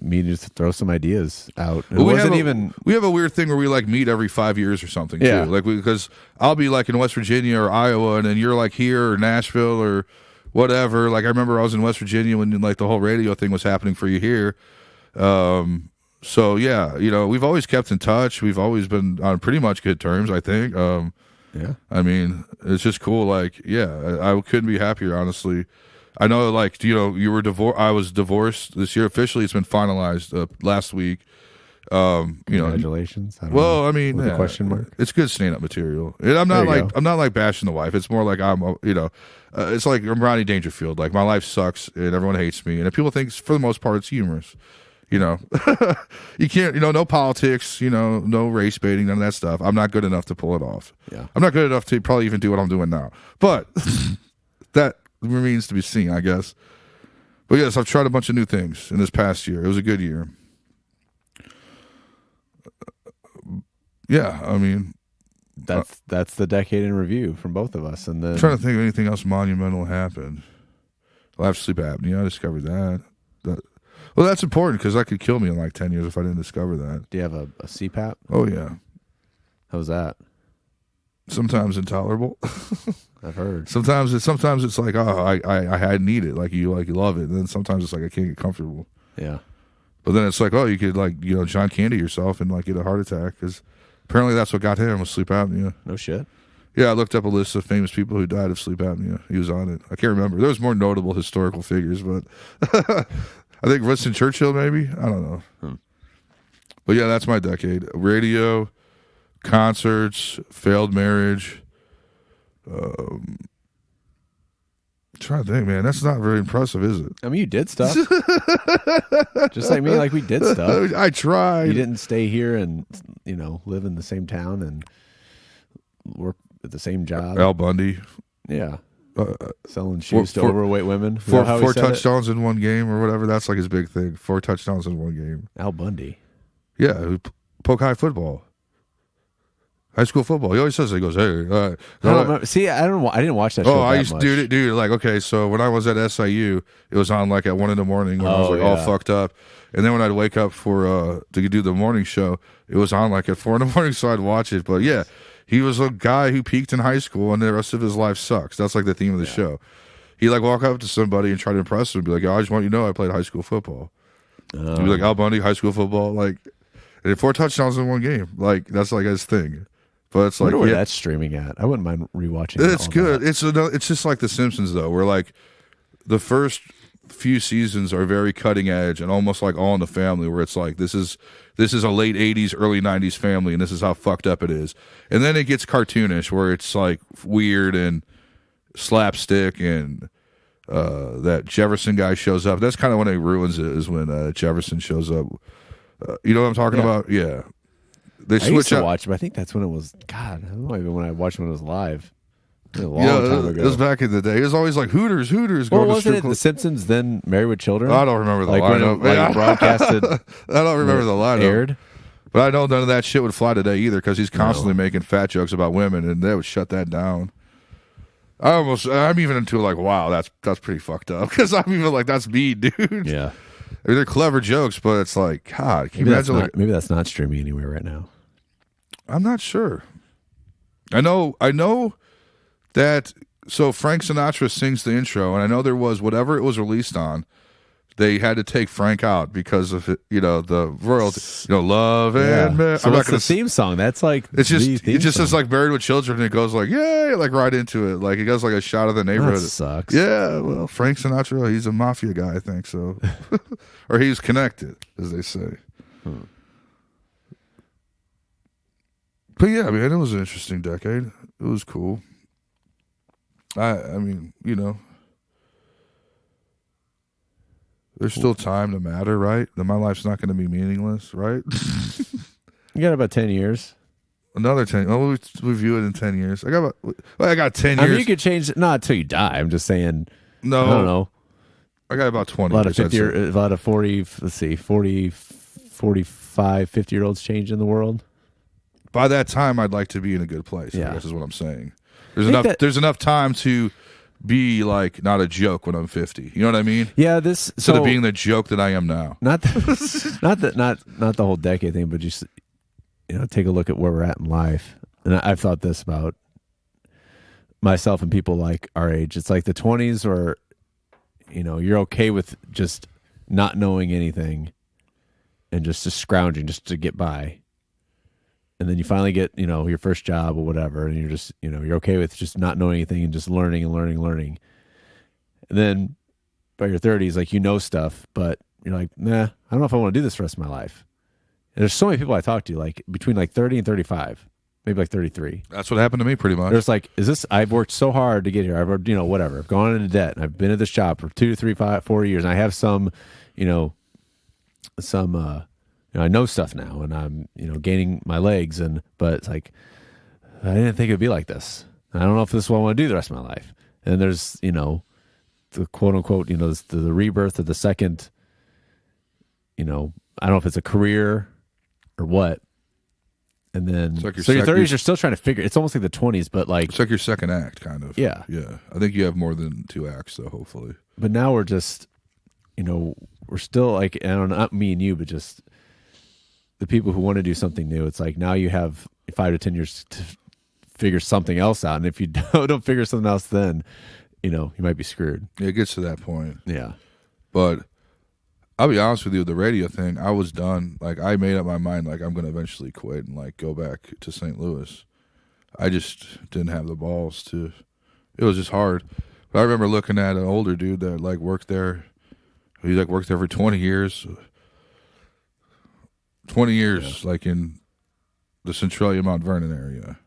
meeting to throw some ideas out. We have a weird thing where we like meet every 5 years or something too. Like because I'll be like in West Virginia or Iowa, and then you're like here or Nashville or whatever. Like I remember I was in West Virginia when like the whole radio thing was happening for you here. So yeah, we've always kept in touch. We've always been on pretty much good terms, I think. Yeah. I mean, it's just cool. Like, yeah, I couldn't be happier, honestly. I know, like, you were divorced. I was divorced this year. Officially, it's been finalized last week. Congratulations. I mean, with a question mark. It's good stand-up material. And I'm not like bashing the wife. It's more like it's like I'm Rodney Dangerfield. Like my life sucks and everyone hates me. And if people think, for the most part, it's humorous. You can't, no politics, no race baiting, none of that stuff. I'm not good enough to pull it off. Yeah. I'm not good enough to probably even do what I'm doing now. But that remains to be seen, I guess. But yes, I've tried a bunch of new things in this past year. It was a good year. Yeah, I mean, that's the decade in review from both of us. And then I'm trying to think of anything else monumental happened. Well, I have sleep apnea. I discovered that. Well, that's important because that could kill me in like 10 years if I didn't discover that. Do you have a CPAP? Oh yeah. How's that? Sometimes intolerable. I've heard. Sometimes it's like, oh, I need it. Like you love it. And then sometimes it's like I can't get comfortable. Yeah. But then it's like, oh, you could like John Candy yourself and like get a heart attack because apparently that's what got him was sleep apnea. No shit. Yeah, I looked up a list of famous people who died of sleep apnea. He was on it. I can't remember. There was more notable historical figures, but I think Winston Churchill maybe. I don't know. But yeah, that's my decade. Radio, concerts, failed marriage. Trying to think, man. That's not very impressive, is it? I mean, you did stuff. Just like me, like we did stuff. I tried. You didn't stay here and, live in the same town and work at the same job. Al Bundy. Yeah. Selling shoes to overweight women. Four touchdowns in one game or whatever. That's like his big thing. 4 touchdowns in one game. Al Bundy. Yeah. Who poke high football. High school football. He always says, he goes, hey. I don't remember. See, I didn't watch that show. Oh, I used to, dude, like, okay, so when I was at SIU, it was on like at 1 a.m. when I was like all fucked up. And then when I'd wake up to do the morning show, it was on like at 4 a.m, so I'd watch it. But yeah, he was a guy who peaked in high school and the rest of his life sucks. That's like the theme of the show. He like walk up to somebody and try to impress them and be like, I just want you to know I played high school football. He'd be like, Al Bundy, high school football, like, and 4 touchdowns in one game. Like, that's like his thing. But it's like, where that's streaming at. I wouldn't mind rewatching it. It's good. It's just like The Simpsons, though, where like the first few seasons are very cutting edge and almost like All in the Family, where it's like this is a late 80s, early 90s family, and this is how fucked up it is. And then it gets cartoonish, where it's like weird and slapstick, and that Jefferson guy shows up. That's kind of when it ruins it, is when Jefferson shows up. You know what I'm talking about? Yeah. They switch I used to out. watch, but I think that's when it was. God, I don't know even when I watched when it was live. A long time ago. It was back in the day. It was always like Hooters. Well, Going wasn't to it The Simpsons? Then Married with Children. I don't remember the like lineup. When it, broadcasted. I don't remember the lineup. Aired. But I know none of that shit would fly today either, because he's constantly making fat jokes about women, and they would shut that down. I'm even into like, wow, that's pretty fucked up, because I'm even like, that's me, dude. Yeah. I mean, they're clever jokes, but it's like, God, can you imagine? Maybe that's not streaming anywhere right now. I'm not sure. I know that. So Frank Sinatra sings the intro, and I know there was whatever it was released on. They had to take Frank out because of it, the royalty, love and man. So that's the theme song. That's like it just says like Married with Children, and it goes like yay, like right into it, like it goes like a shot of the neighborhood. That sucks. Yeah, well, Frank Sinatra, he's a mafia guy, I think so, or he's connected, as they say. But yeah, I mean, it was an interesting decade. It was cool. I mean, there's still time to matter, right? That my life's not going to be meaningless, right? You got about 10 years. Another 10. Oh, we view it in 10 years. I got 10 years. I mean, you could change it, not until you die. I'm just saying. No, I don't know. I got about 20. A lot of 40. Let's see, 40, 45, 50-year-olds change in the world. By that time, I'd like to be in a good place. Yeah. I guess is what I'm saying. There's enough time to be like not a joke when I'm 50. You know what I mean? Yeah. Instead of being the joke that I am now. Not the whole decade thing, but just take a look at where we're at in life. And I've thought this about myself and people like our age. It's like the 20s, or you're okay with just not knowing anything and just scrounging just to get by. And then you finally get, your first job or whatever, and you're just, you're okay with just not knowing anything and just learning and learning and learning. And then by your 30s, like, stuff, but you're like, nah, I don't know if I want to do this for the rest of my life. And there's so many people I talk to, like between like 30 and 35, maybe like 33. That's what happened to me pretty much. There's like, I've worked so hard to get here. I've, whatever. I've gone into debt, and I've been at this job for 2 to 3, 5, 4 years. And I have some, I know stuff now, and I'm, gaining my legs, but it's like, I didn't think it'd be like this. I don't know if this is what I want to do the rest of my life. And there's, the quote unquote, the rebirth of the second, I don't know if it's a career or what. And then, like your 30s, you're still trying to figure, it's almost like the 20s, but like. It's like your second act, kind of. Yeah. Yeah. I think you have more than 2 acts, though, hopefully. But now we're just, we're still like, I don't know, not me and you, but just the people who want to do something new. It's like now you have 5 to 10 years to figure something else out. And if you don't figure something else, then, you might be screwed. It gets to that point. Yeah. But I'll be honest with you, the radio thing, I was done. Like, I made up my mind, like, I'm going to eventually quit and, like, go back to St. Louis. I just didn't have the balls to. It was just hard. But I remember looking at an older dude that, like, worked there. He, like, worked there for 20 years. 20 years, like, in the Centralia, Mount Vernon area.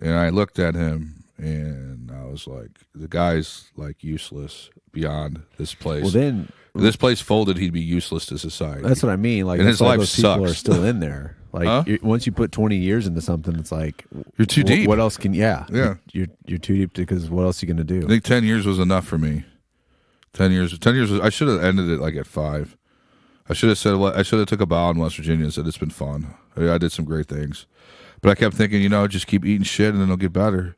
And I looked at him, and I was like, the guy's, like, useless beyond this place. Well, then... If this place folded, he'd be useless to society. That's what I mean. Like, and his life those people sucks. are still in there. Like, once you put 20 years into something, it's like... You're too deep. What else can... Yeah. Yeah. You're too deep because what else are you going to do? I think 10 years was enough for me. 10 years. I should have ended it, like, at 5. I should have said, I should have took a bow in West Virginia and said, it's been fun. I did some great things. But I kept thinking, just keep eating shit and then it'll get better.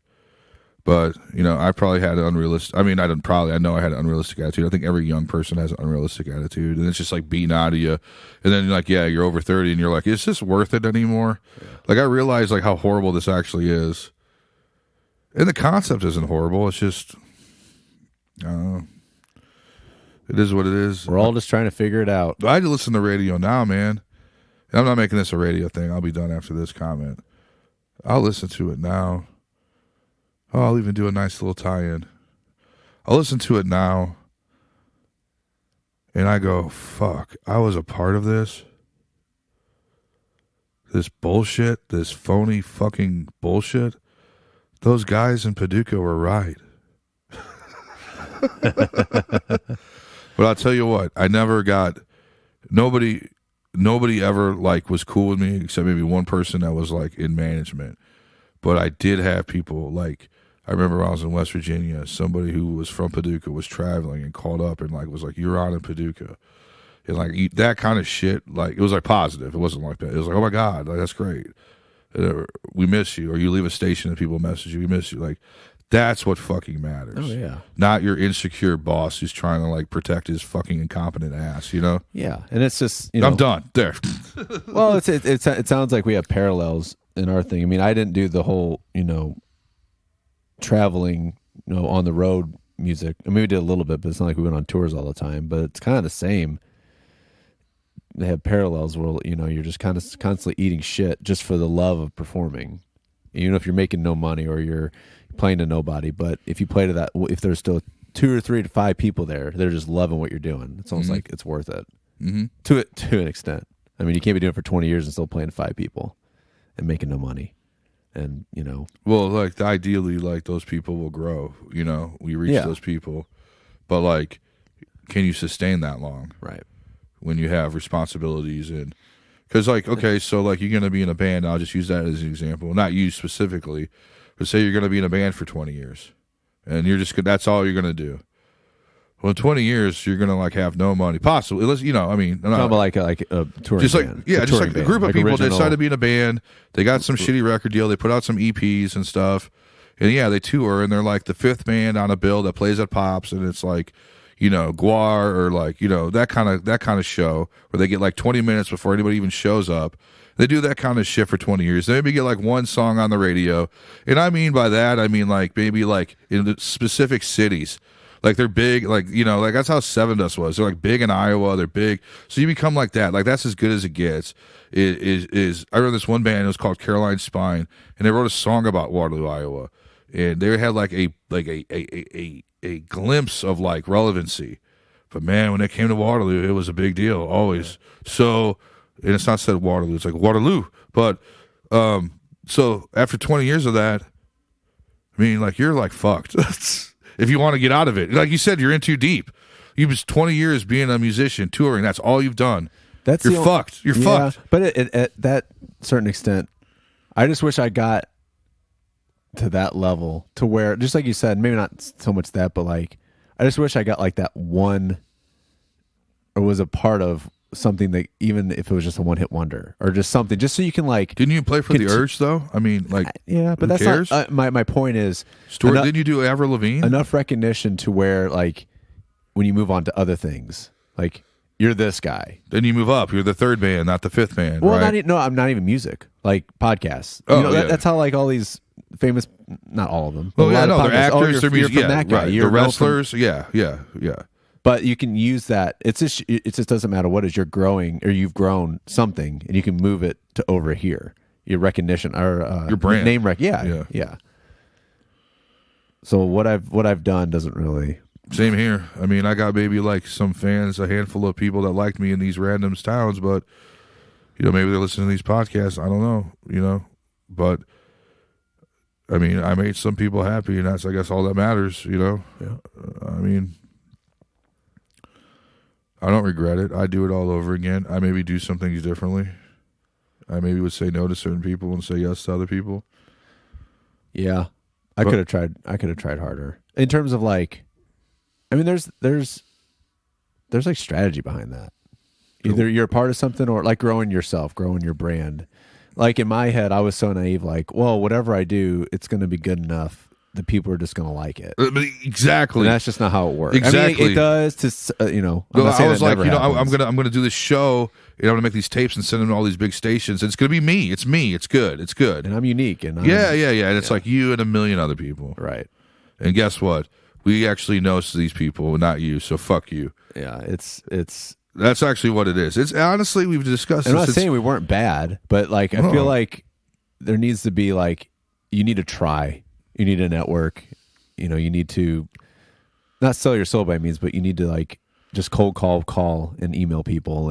But, I probably had an unrealistic... I mean, I know I had an unrealistic attitude. I think every young person has an unrealistic attitude. And it's just, like, beating out of you. And then, like, yeah, you're over 30 and you're like, is this worth it anymore? Yeah. Like, I realized, like, how horrible this actually is. And the concept isn't horrible. It's just... I don't know. It is what it is. We're all just trying to figure it out. I listen to radio now, man. And I'm not making this a radio thing. I'll be done after this comment. I'll listen to it now. Oh, I'll even do a nice little tie-in. I'll listen to it now, and I go, fuck, I was a part of this? This bullshit? This phony fucking bullshit? Those guys in Paducah were right. But I'll tell you what, I never got... Nobody ever, like, was cool with me, except maybe one person that was, like, in management. But I did have people, like... I remember when I was in West Virginia, somebody who was from Paducah was traveling and called up and, like, was like, you're on in Paducah. And, like, that kind of shit, like, it was, like, positive. It wasn't like that. It was like, oh, my God, like, that's great. We miss you. Or you leave a station and people message you, we miss you. Like, that's what fucking matters. Oh, yeah. Not your insecure boss who's trying to, like, protect his fucking incompetent ass, Yeah, and it's just, I'm done. There. Well, it sounds like we have parallels in our thing. I mean, I didn't do the whole, traveling, on the road music. I mean, we did a little bit, but it's not like we went on tours all the time. But it's kind of the same. They have parallels where you're just kind of constantly eating shit just for the love of performing. If you're making no money or you're playing to nobody, but if you play to that, if there's still 2 or 3 to 5 people there, they're just loving what you're doing. It's almost like it's worth it to an extent. I mean, you can't be doing it for 20 years and still playing to 5 people and making no money. And well, like, ideally, like, those people will grow. We reach those people, but, like, can you sustain that long? Right. When you have responsibilities and because, like, okay, so, like, you're gonna be in a band. I'll just use that as an example, not you specifically, but say you're gonna be in a band for 20 years, and that's all you're gonna do. Well, in 20 years, you're gonna, like, have no money, possibly. Unless, I mean, I'm not like a touring just like band. just like a group of like people original... decide to be in a band. They got some shitty record deal. They put out some EPs and stuff, and they tour, and they're like the 5th band on a bill that plays at Pops, and it's like, Guar or, like, that kind of show where they get like 20 minutes before anybody even shows up. They do that kind of shit for 20 years. They maybe get like one song on the radio, and I mean by that, I mean, like, maybe, like, in the specific cities. Like, they're big, like, like, that's how Seven Dust was. They're, like, big in Iowa. They're big. So you become like that. Like, that's as good as it gets. I remember this one band, it was called Caroline Spine, and they wrote a song about Waterloo, Iowa. And they had, like, a glimpse of, like, relevancy. But, man, when it came to Waterloo, it was a big deal, always. So, and it's not said Waterloo. It's like Waterloo. But, so after 20 years of that, I mean, like, you're, like, fucked. If you want to get out of it. Like you said, you're in too deep. You've been 20 years being a musician, touring. That's all you've done. You're fucked. You're fucked. But at that certain extent, I just wish I got to that level to where, just like you said, maybe not so much that, but, like, I just wish I got, like, that one or was a part of something that, even if it was just a one-hit wonder or just something, just so you can, like... Didn't you play for The Urge, though? I mean, like, yeah, but that's cares? Not... my point is... Didn't you do Avril Lavigne? Enough recognition to where, like, when you move on to other things, like, you're this guy. Then you move up. You're the 3rd band, not the 5th band, well, right? I'm not even music. Like, podcasts. Oh, that's how, like, all these famous... Not all of them. Well, yeah, no, they're actors. You're they're from that guy. Right. You're the wrestlers. Yeah. But you can use that. It just doesn't matter what it is you're growing, or you've grown something, and you can move it to over here. Your recognition, or your brand name yeah. So what I've done doesn't really. Same here. I mean, I got maybe like some fans, a handful of people that liked me in these random towns, but maybe they're listening to these podcasts. I don't know, but I mean, I made some people happy, and that's, I guess, all that matters. Yeah. I mean, I don't regret it. I do it all over again. I maybe do some things differently. I maybe would say no to certain people and say yes to other people. Yeah, I could have tried. I could have tried harder in terms of like. I mean, there's like strategy behind that. Either you're a part of something, or like growing yourself, growing your brand. Like in my head, I was so naive. Like, well, whatever I do, it's going to be good enough. The people are just going to like it. Exactly. And that's just not how it works. Exactly. I mean, it does to I'm I was like, I'm gonna do this show. I'm gonna make these tapes and send them to all these big stations. It's gonna be me. It's me. It's good. It's good. And I'm unique. And yeah. And it's like you and a million other people. Right. And guess what? We actually know these people, not you. So fuck you. Yeah. It's. That's actually what it is. It's honestly, we've discussed. I'm not saying we weren't bad, but like I feel like there needs to be like you need to try. You need a network. You need to not sell your soul by means, but you need to like just cold call and email people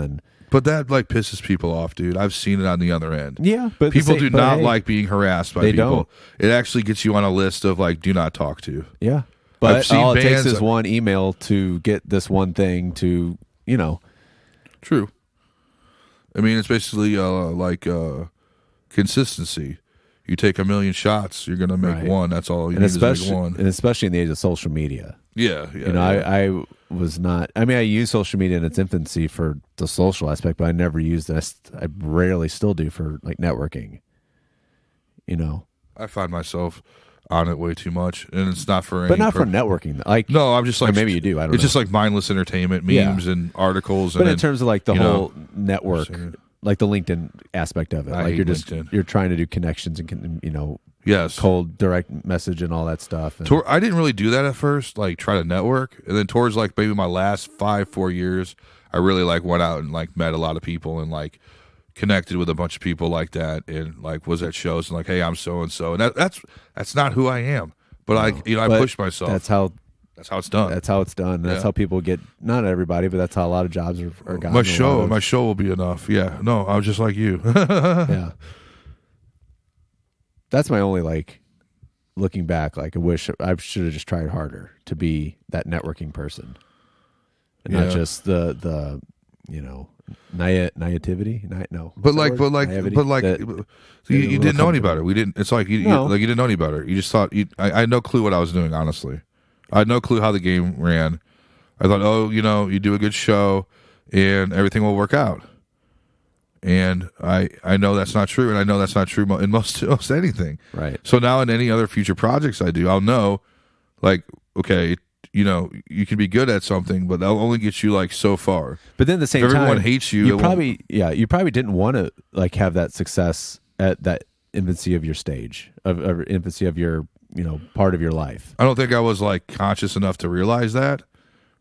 But that like pisses people off, dude. I've seen it on the other end. Yeah, but people do not like being harassed by people. Don't. It actually gets you on a list of like do not talk to. Yeah, but all it takes is one email to get this one thing to True. I mean, it's basically consistency. You take a million shots, you're gonna make one. That's all you need is make one. And especially in the age of social media. Yeah. I was not. I mean, I used social media in its infancy for the social aspect, but I never used it. I rarely still do for like networking. I find myself on it way too much, and it's not for but not for networking. Like no, I'm just like maybe you do. I don't know. It's just like mindless entertainment, memes and articles. But and in terms of like the whole network, like the LinkedIn aspect of it, like you're trying to do connections and yes, cold direct message and all that stuff. I didn't really do that at first, like try to network, and then towards like maybe my last 4 years, I really like went out and like met a lot of people and like connected with a bunch of people like that, and like was at shows and like, hey, I'm so and so, and that's not who I am, but I push myself. That's how it's done. That's how it's done. That's how people get. Not everybody, but that's how a lot of jobs are gotten. My show will be enough. Yeah, no, I was just like you. Yeah, that's my only like looking back. Like I wish I should have just tried harder to be that networking person, and not just the naivety. No, but you didn't know any better. We didn't. It's like you didn't know any better. You just thought. I had no clue what I was doing. Honestly, I had no clue how the game ran. I thought, you do a good show, and everything will work out. And I know that's not true, and I know that's not true in most anything. Right. So now in any other future projects I do, I'll know, like, okay, you can be good at something, but that'll only get you like so far. But then at the same time, everyone hates you. You probably didn't want to like have that success at that infancy of your stage, of infancy of your part of your life. I don't think I was like conscious enough to realize that.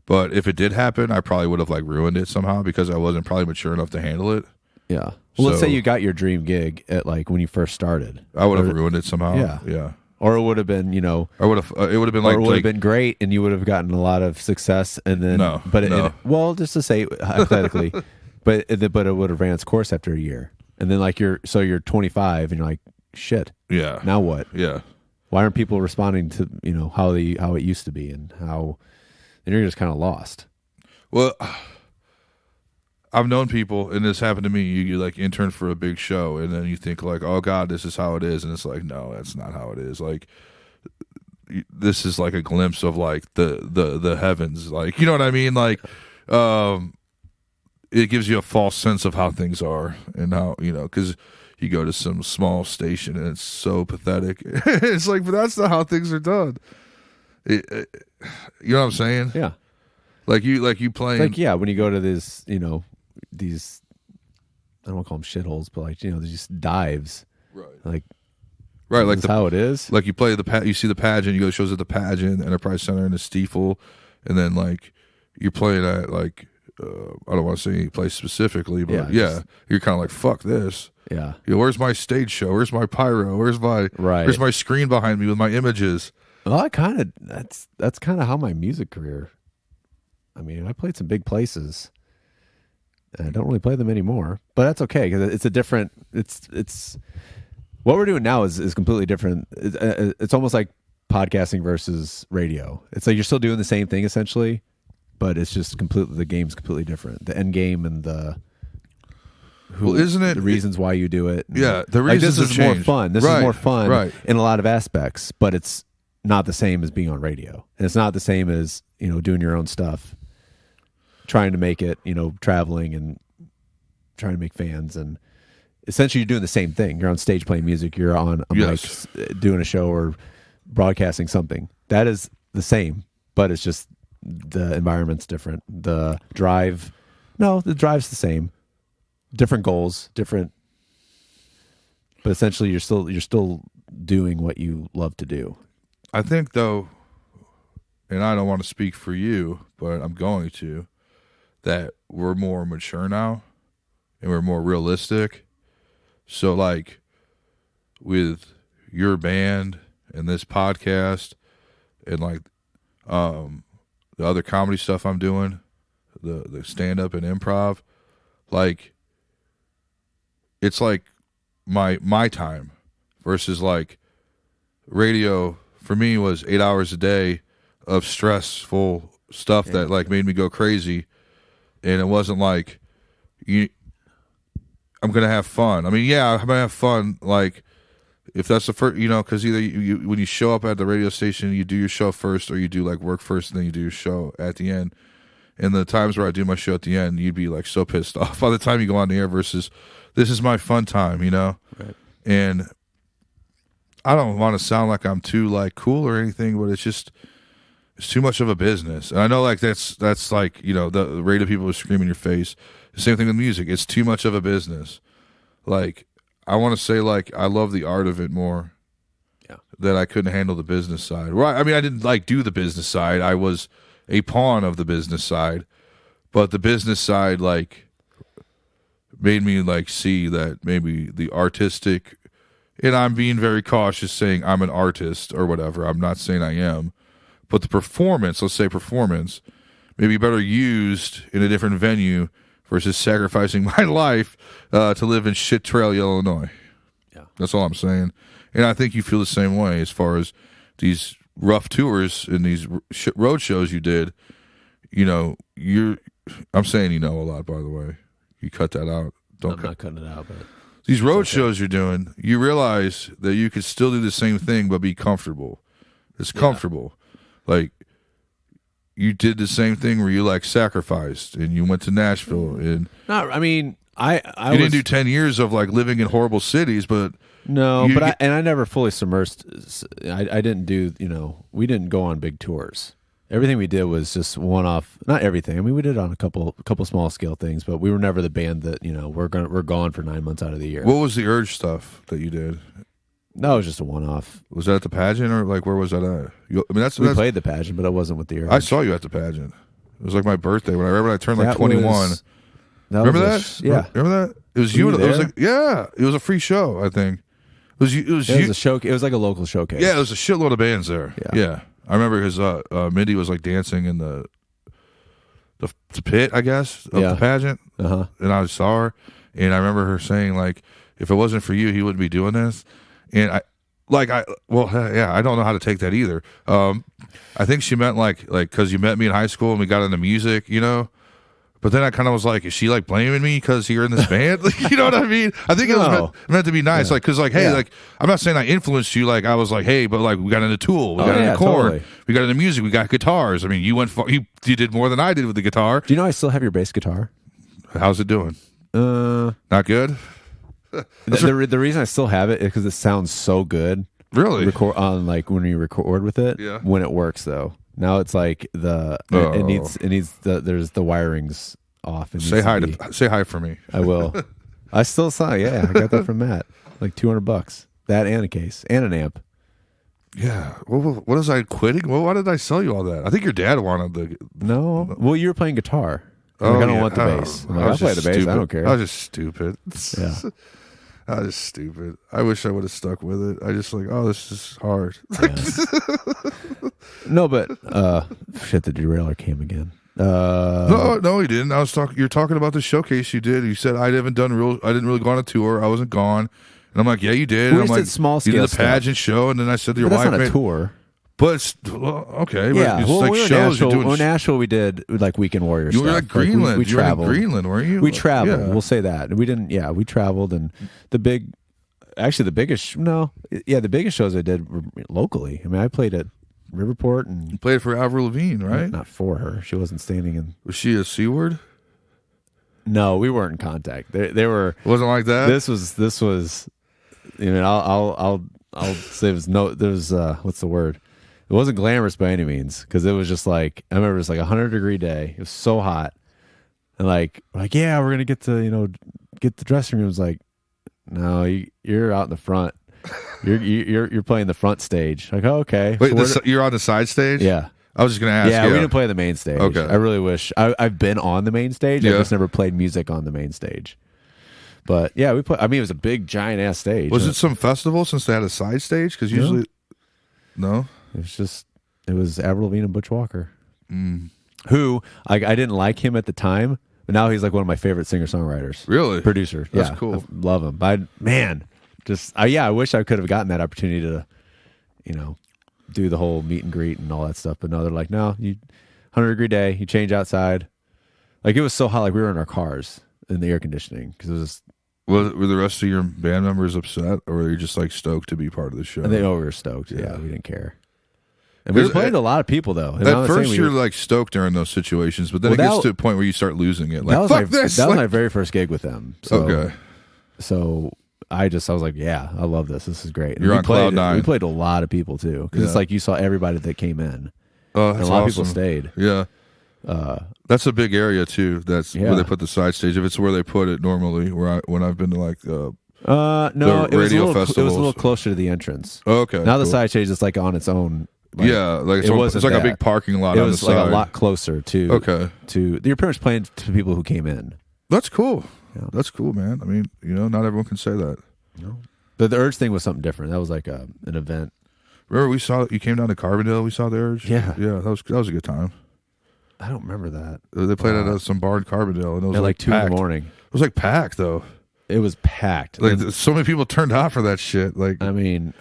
But if it did happen, I probably would have like ruined it somehow because I wasn't probably mature enough to handle it. Yeah. Well, let's say you got your dream gig at like when you first started. I would have ruined it somehow. Yeah. Or it would have been, it would have been like, or it would have been great, and you would have gotten a lot of success, and then, well, just to say hypothetically, but it would have ran its course after a year, and then like you're 25, and you're like, shit, yeah, now what? Yeah, why aren't people responding to how it used to be, and you're just kind of lost. Well, I've known people, and this happened to me. You like intern for a big show, and then you think like, "Oh God, this is how it is," and it's like, no, that's not how it is. Like, this is like a glimpse of like the heavens. Like, you know what I mean? Like, it gives you a false sense of how things are and how because you go to some small station and it's so pathetic. It's like, but that's not how things are done. You know what I'm saying? Yeah. Like you playing. Like when you go to this, these, I don't want to call them shitholes, but like these dives, right? Like that's how it is. Like you play you see the pageant, you go to shows at the pageant, Enterprise Center, and the Steeple, and then like you're playing at like I don't want to say any place specifically, but just- you're kind of like, fuck this. Yeah. You know, where's my stage show? Where's my pyro? Where's my screen behind me with my images? Well, that's kind of how my music career. I mean, I played some big places. I don't really play them anymore, but that's okay because it's a different. It's what we're doing now is completely different. It's almost like podcasting versus radio. It's like you're still doing the same thing essentially, but it's just completely the game's completely different. The end game and the isn't it the reasons why you do it? Yeah, the like reasons this is have more changed. fun. This Right, is more fun right. in a lot of aspects, but it's not the same as being on radio, and it's not the same as doing your own stuff, trying to make it, traveling and trying to make fans, and essentially you're doing the same thing. You're on stage playing music. You're on a Yes. mic doing a show or broadcasting something. That is the same, but it's just the environment's different. The drive's the same. Different goals, different, but essentially you're still doing what you love to do. I think though, and I don't want to speak for you, but I'm going to, that we're more mature now and we're more realistic. So like with your band and this podcast and like the other comedy stuff I'm doing, the stand up and improv, like it's like my time versus like radio for me was 8 hours a day of stressful stuff that like made me go crazy. And it wasn't like I'm gonna have fun. I mean, yeah, I'm gonna have fun. Like if that's the first, because either you when you show up at the radio station, you do your show first, or you do like work first, and then you do your show at the end. And the times where I do my show at the end, you'd be like so pissed off by the time you go on the air. Versus this is my fun time, Right. And I don't want to sound like I'm too like cool or anything, but it's too much of a business. And I know like that's like, the radio people are screaming in your face. The same thing with music. It's too much of a business. Like I want to say like I love the art of it more. Yeah. That I couldn't handle the business side. Well, I mean, I didn't like do the business side. I was a pawn of the business side, but the business side like made me like see that maybe the artistic, and I'm being very cautious saying I'm an artist or whatever. I'm not saying I am, but the performance, let's say performance, may be better used in a different venue versus sacrificing my life to live in Shit Trail, Illinois. Yeah. That's all I'm saying. And I think you feel the same way as far as these rough tours and these road shows you did. I'm saying a lot, by the way. You cut that out. I'm not cutting it out, but these road shows you're doing, you realize that you could still do the same thing but be comfortable. It's comfortable. Like you did the same thing where you like sacrificed and you went to Nashville and I mean, I didn't do 10 years of like living in horrible cities, but no, but I never fully submersed. I didn't do, we didn't go on big tours. Everything we did was just one off. Not everything. I mean, we did on a couple small scale things, but we were never the band that we're gone for 9 months out of the year. What was the Urge stuff that you did? That was just a one off. Was that at the pageant or like where was that at? We played the pageant, but it wasn't with the Urge. I saw you at the pageant. It was like my birthday when I turned like 21. Remember that? Yeah. Remember that? It was you. It was like it was a free show. I think it was a show. It was like a local showcase. Yeah, there was a shitload of bands there. Yeah. I remember because Mindy was like dancing in the pit, I guess, of the pageant, and I saw her, and I remember her saying like, "If it wasn't for you, he wouldn't be doing this." And I don't know how to take that either. I think she meant like because you met me in high school and we got into music, But then I kind of was like, is she like blaming me because you're in this band? You know what I mean? I think it was meant to be nice. Like, cause like, hey, like, I'm not saying I influenced you. Like I was like, hey, but like we got into Tool, we got into Korn, totally. We got into music, we got guitars. I mean, you went far, you did more than I did with the guitar. Do you know I still have your bass guitar? How's it doing? Not good? The reason I still have it is because it sounds so good. Really? Record on like when you record with it. Yeah. When it works though. Now it's like it needs there's the wirings off. Say hi for me. I will. I still saw. Yeah, I got that from Matt. Like $200. That and a case and an amp. Yeah. What was I quitting? Well, why did I sell you all that? I think your dad wanted the. No. Well, you were playing guitar. I'm like, I don't want the bass. I'm like, I'll play the bass. I don't care. I was just stupid. Yeah. I was just stupid. I wish I would have stuck with it. I just like, oh, this is hard. Yeah. No, but shit, the derailer came again. No, he didn't. I was talking. You're talking about the showcase you did. You said I didn't really go on a tour. I wasn't gone. And I'm like, yeah, you did. We and I'm did like, small scale you did the pageant show, and then I said to your but wife, that's not a tour. But it's okay. Yeah, but it's well, like we were shows. in Nashville. We did like Weekend Warrior. You were stuff. like Greenland. We you were in traveled. Greenland, weren't you? We traveled. Yeah. We'll say that. We didn't. Yeah, we traveled, and the biggest shows I did were locally. I mean, I played at Riverport and You played for Avril Lavigne, right? not for her. She wasn't standing in. Was she a C word? No, we weren't in contact. They were. Wasn't like that. This was. You know, I'll say there's what's the word? It wasn't glamorous by any means because it was just like I remember it was like 100-degree day. It was so hot, and like yeah, we're gonna get to get the dressing room. It was like, no, you're out in the front. You're playing the front stage. Like, oh, okay. Wait, So you're on the side stage? yeah. I was just gonna ask. Yeah, we didn't play the main stage. Okay. I really wish I've been on the main stage. Yeah. I just never played music on the main stage. But yeah, we played. I mean, it was a big, giant ass stage. Was it some festival since they had a side stage? Because usually, no. It was Avril Lavigne and Butch Walker, who I didn't like him at the time, but now he's like one of my favorite singer songwriters. Really? Producer. That's yeah, cool. I love him. I wish I could have gotten that opportunity to, do the whole meet and greet and all that stuff. But no, they're like, no, 100-degree day, you change outside. Like it was so hot, like we were in our cars in the air conditioning because it was. Were the rest of your band members upset, or were you just like stoked to be part of the show? And they were stoked. Yeah, we didn't care. And we were playing to a lot of people though. And at first, you're like stoked during those situations, but then it gets to a point where you start losing it. Like, fuck this! That was my very first gig with them. So, okay. So I was like, yeah, I love this. This is great. And you're on cloud nine. We played to a lot of people too, because it's like you saw everybody that came in. Oh, and a lot of people stayed. Yeah. That's a big area too. That's where they put the side stage. If it's where they put it normally, when I've been to like no, the radio festivals. It was a little closer to the entrance. Okay. Now the side stage is like on its own. Like, it's like a big parking lot. It on was the like side. a lot closer to. You're pretty much playing to people who came in. That's cool. Yeah. That's cool, man. I mean, not everyone can say that. No. But the Urge thing was something different. That was like an event. Remember you came down to Carbondale. We saw the Urge. Yeah, that was a good time. I don't remember that. They played at some bar in Carbondale, and it was at like 2 packed. in the morning. It was like packed though. It was packed. Like so many people turned out for that shit. Like I mean,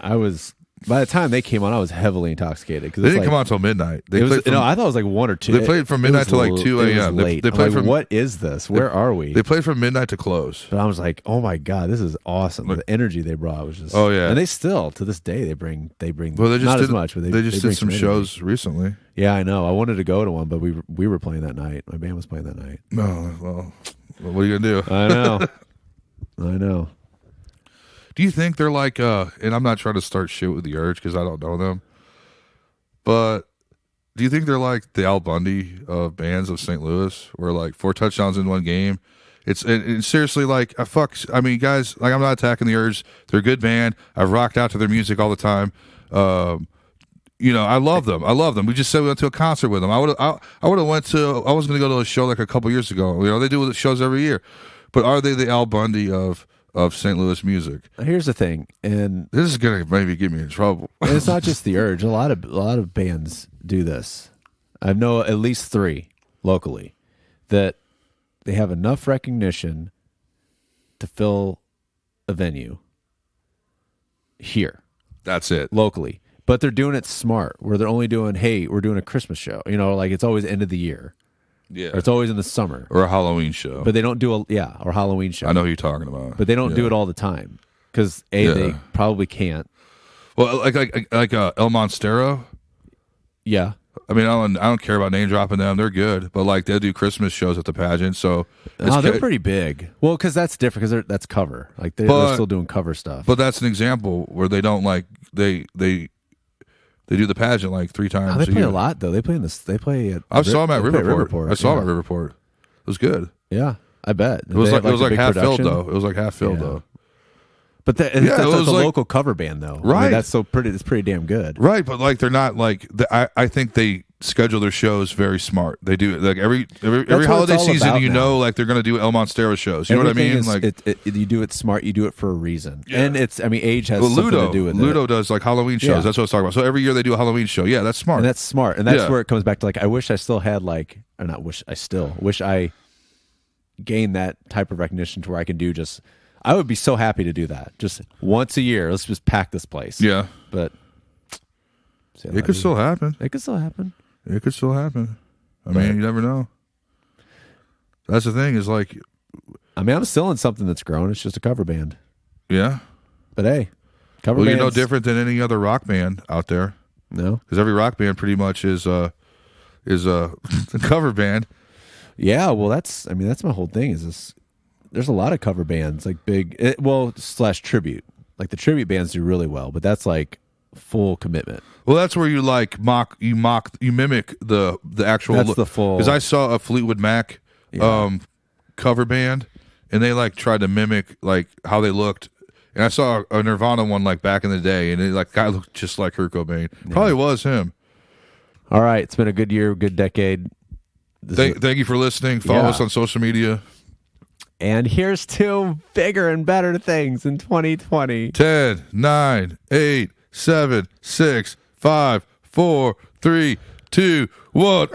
by the time they came on, I was heavily intoxicated. They didn't come on until midnight. I thought it was like 1 or 2. They played from midnight to like 2 a.m. They played from what is this? Where are we? They played from midnight to close. But I was like, oh my god, this is awesome. The energy they brought was just. Oh yeah, and they still to this day they bring. Well, they just not did, as much, but they just did some shows recently. Yeah, I know. I wanted to go to one, but we were playing that night. My band was playing that night. Oh well, what are you gonna do? I know. I know. Do you think they're like, and I'm not trying to start shit with the Urge because I don't know them, but do you think they're like the Al Bundy of bands of St. Louis, where like 4 touchdowns in one game? It's and seriously like, I mean, guys, like I'm not attacking the Urge. They're a good band. I've rocked out to their music all the time. I love them. We just said we went to a concert with them. I was going to go to a show like a couple years ago. They do shows every year, but are they the Al Bundy of St. Louis music? Here's the thing, and this is gonna maybe get me in trouble. And it's not just the Urge. A lot of bands do this. I know at least 3 locally that they have enough recognition to fill a venue here. That's it. Locally. But they're doing it smart, where they're only doing, hey, we're doing a Christmas show. Like it's always end of the year. Yeah. Or it's always in the summer. Or a Halloween show. But they don't do or Halloween show. I know who you're talking about. But they don't do it all the time. Because they probably can't. Well, like El Monstero. Yeah. I mean, I don't care about name dropping them. They're good. But like they do Christmas shows at the pageant, so they're pretty big. Well, because that's different, because that's cover. Like they're still doing cover stuff. But that's an example where they don't like they do the pageant like 3 times. They play a lot though. They play at. I saw them at Riverport. I saw them at Riverport. It was good. Yeah, I bet. It was like half filled though. It was like half filled though. But that's it was a like- local cover band, though. I mean, Right. that's so pretty. It's pretty damn good. Right, but like they're not like I think they schedule their shows very smart. They do like every what holiday it's all season. about You now. know, like they're going to do El Monstera shows. You know what I Everything mean? is- Like you do it smart. You do it for a reason. Yeah. And age has well, something Ludo, to do with Ludo it. does like Halloween shows. Yeah. That's what I was talking about. So every year they do a Halloween show. Yeah, that's smart. And that's smart. And that's Yeah. where it comes back to like, I wish I still had like, or not wish, I still wish I gained that type of recognition to where I can do just, I would be so happy to do that. Just once a year, let's just pack this place. yeah, But it could still happen. It could still happen. It could still happen. I mean, you never know. That's the thing. Is like, I mean, I'm still in something that's grown. It's just a cover band. yeah. But hey, cover Well, bands. you're no different than any other rock band out there, No. because every rock band pretty much is a cover band. Yeah, well, that's my whole thing. Is this? There's a lot of cover bands, like / tribute. Like the tribute bands do really well, but that's like full commitment. Well, that's where you like you mimic the actual. That's the full- Because I saw a Fleetwood Mac cover band, and they like tried to mimic like how they looked. And I saw a Nirvana one like back in the day, and it like guy looked just like Kurt Cobain. Probably was him. All right, it's been a good year, good decade. Thank you for listening. Follow Yeah. us on social media. And here's to bigger and better things in 2020. 10, 9, 8, 7, 6, 5, 4, 3, 2, 1.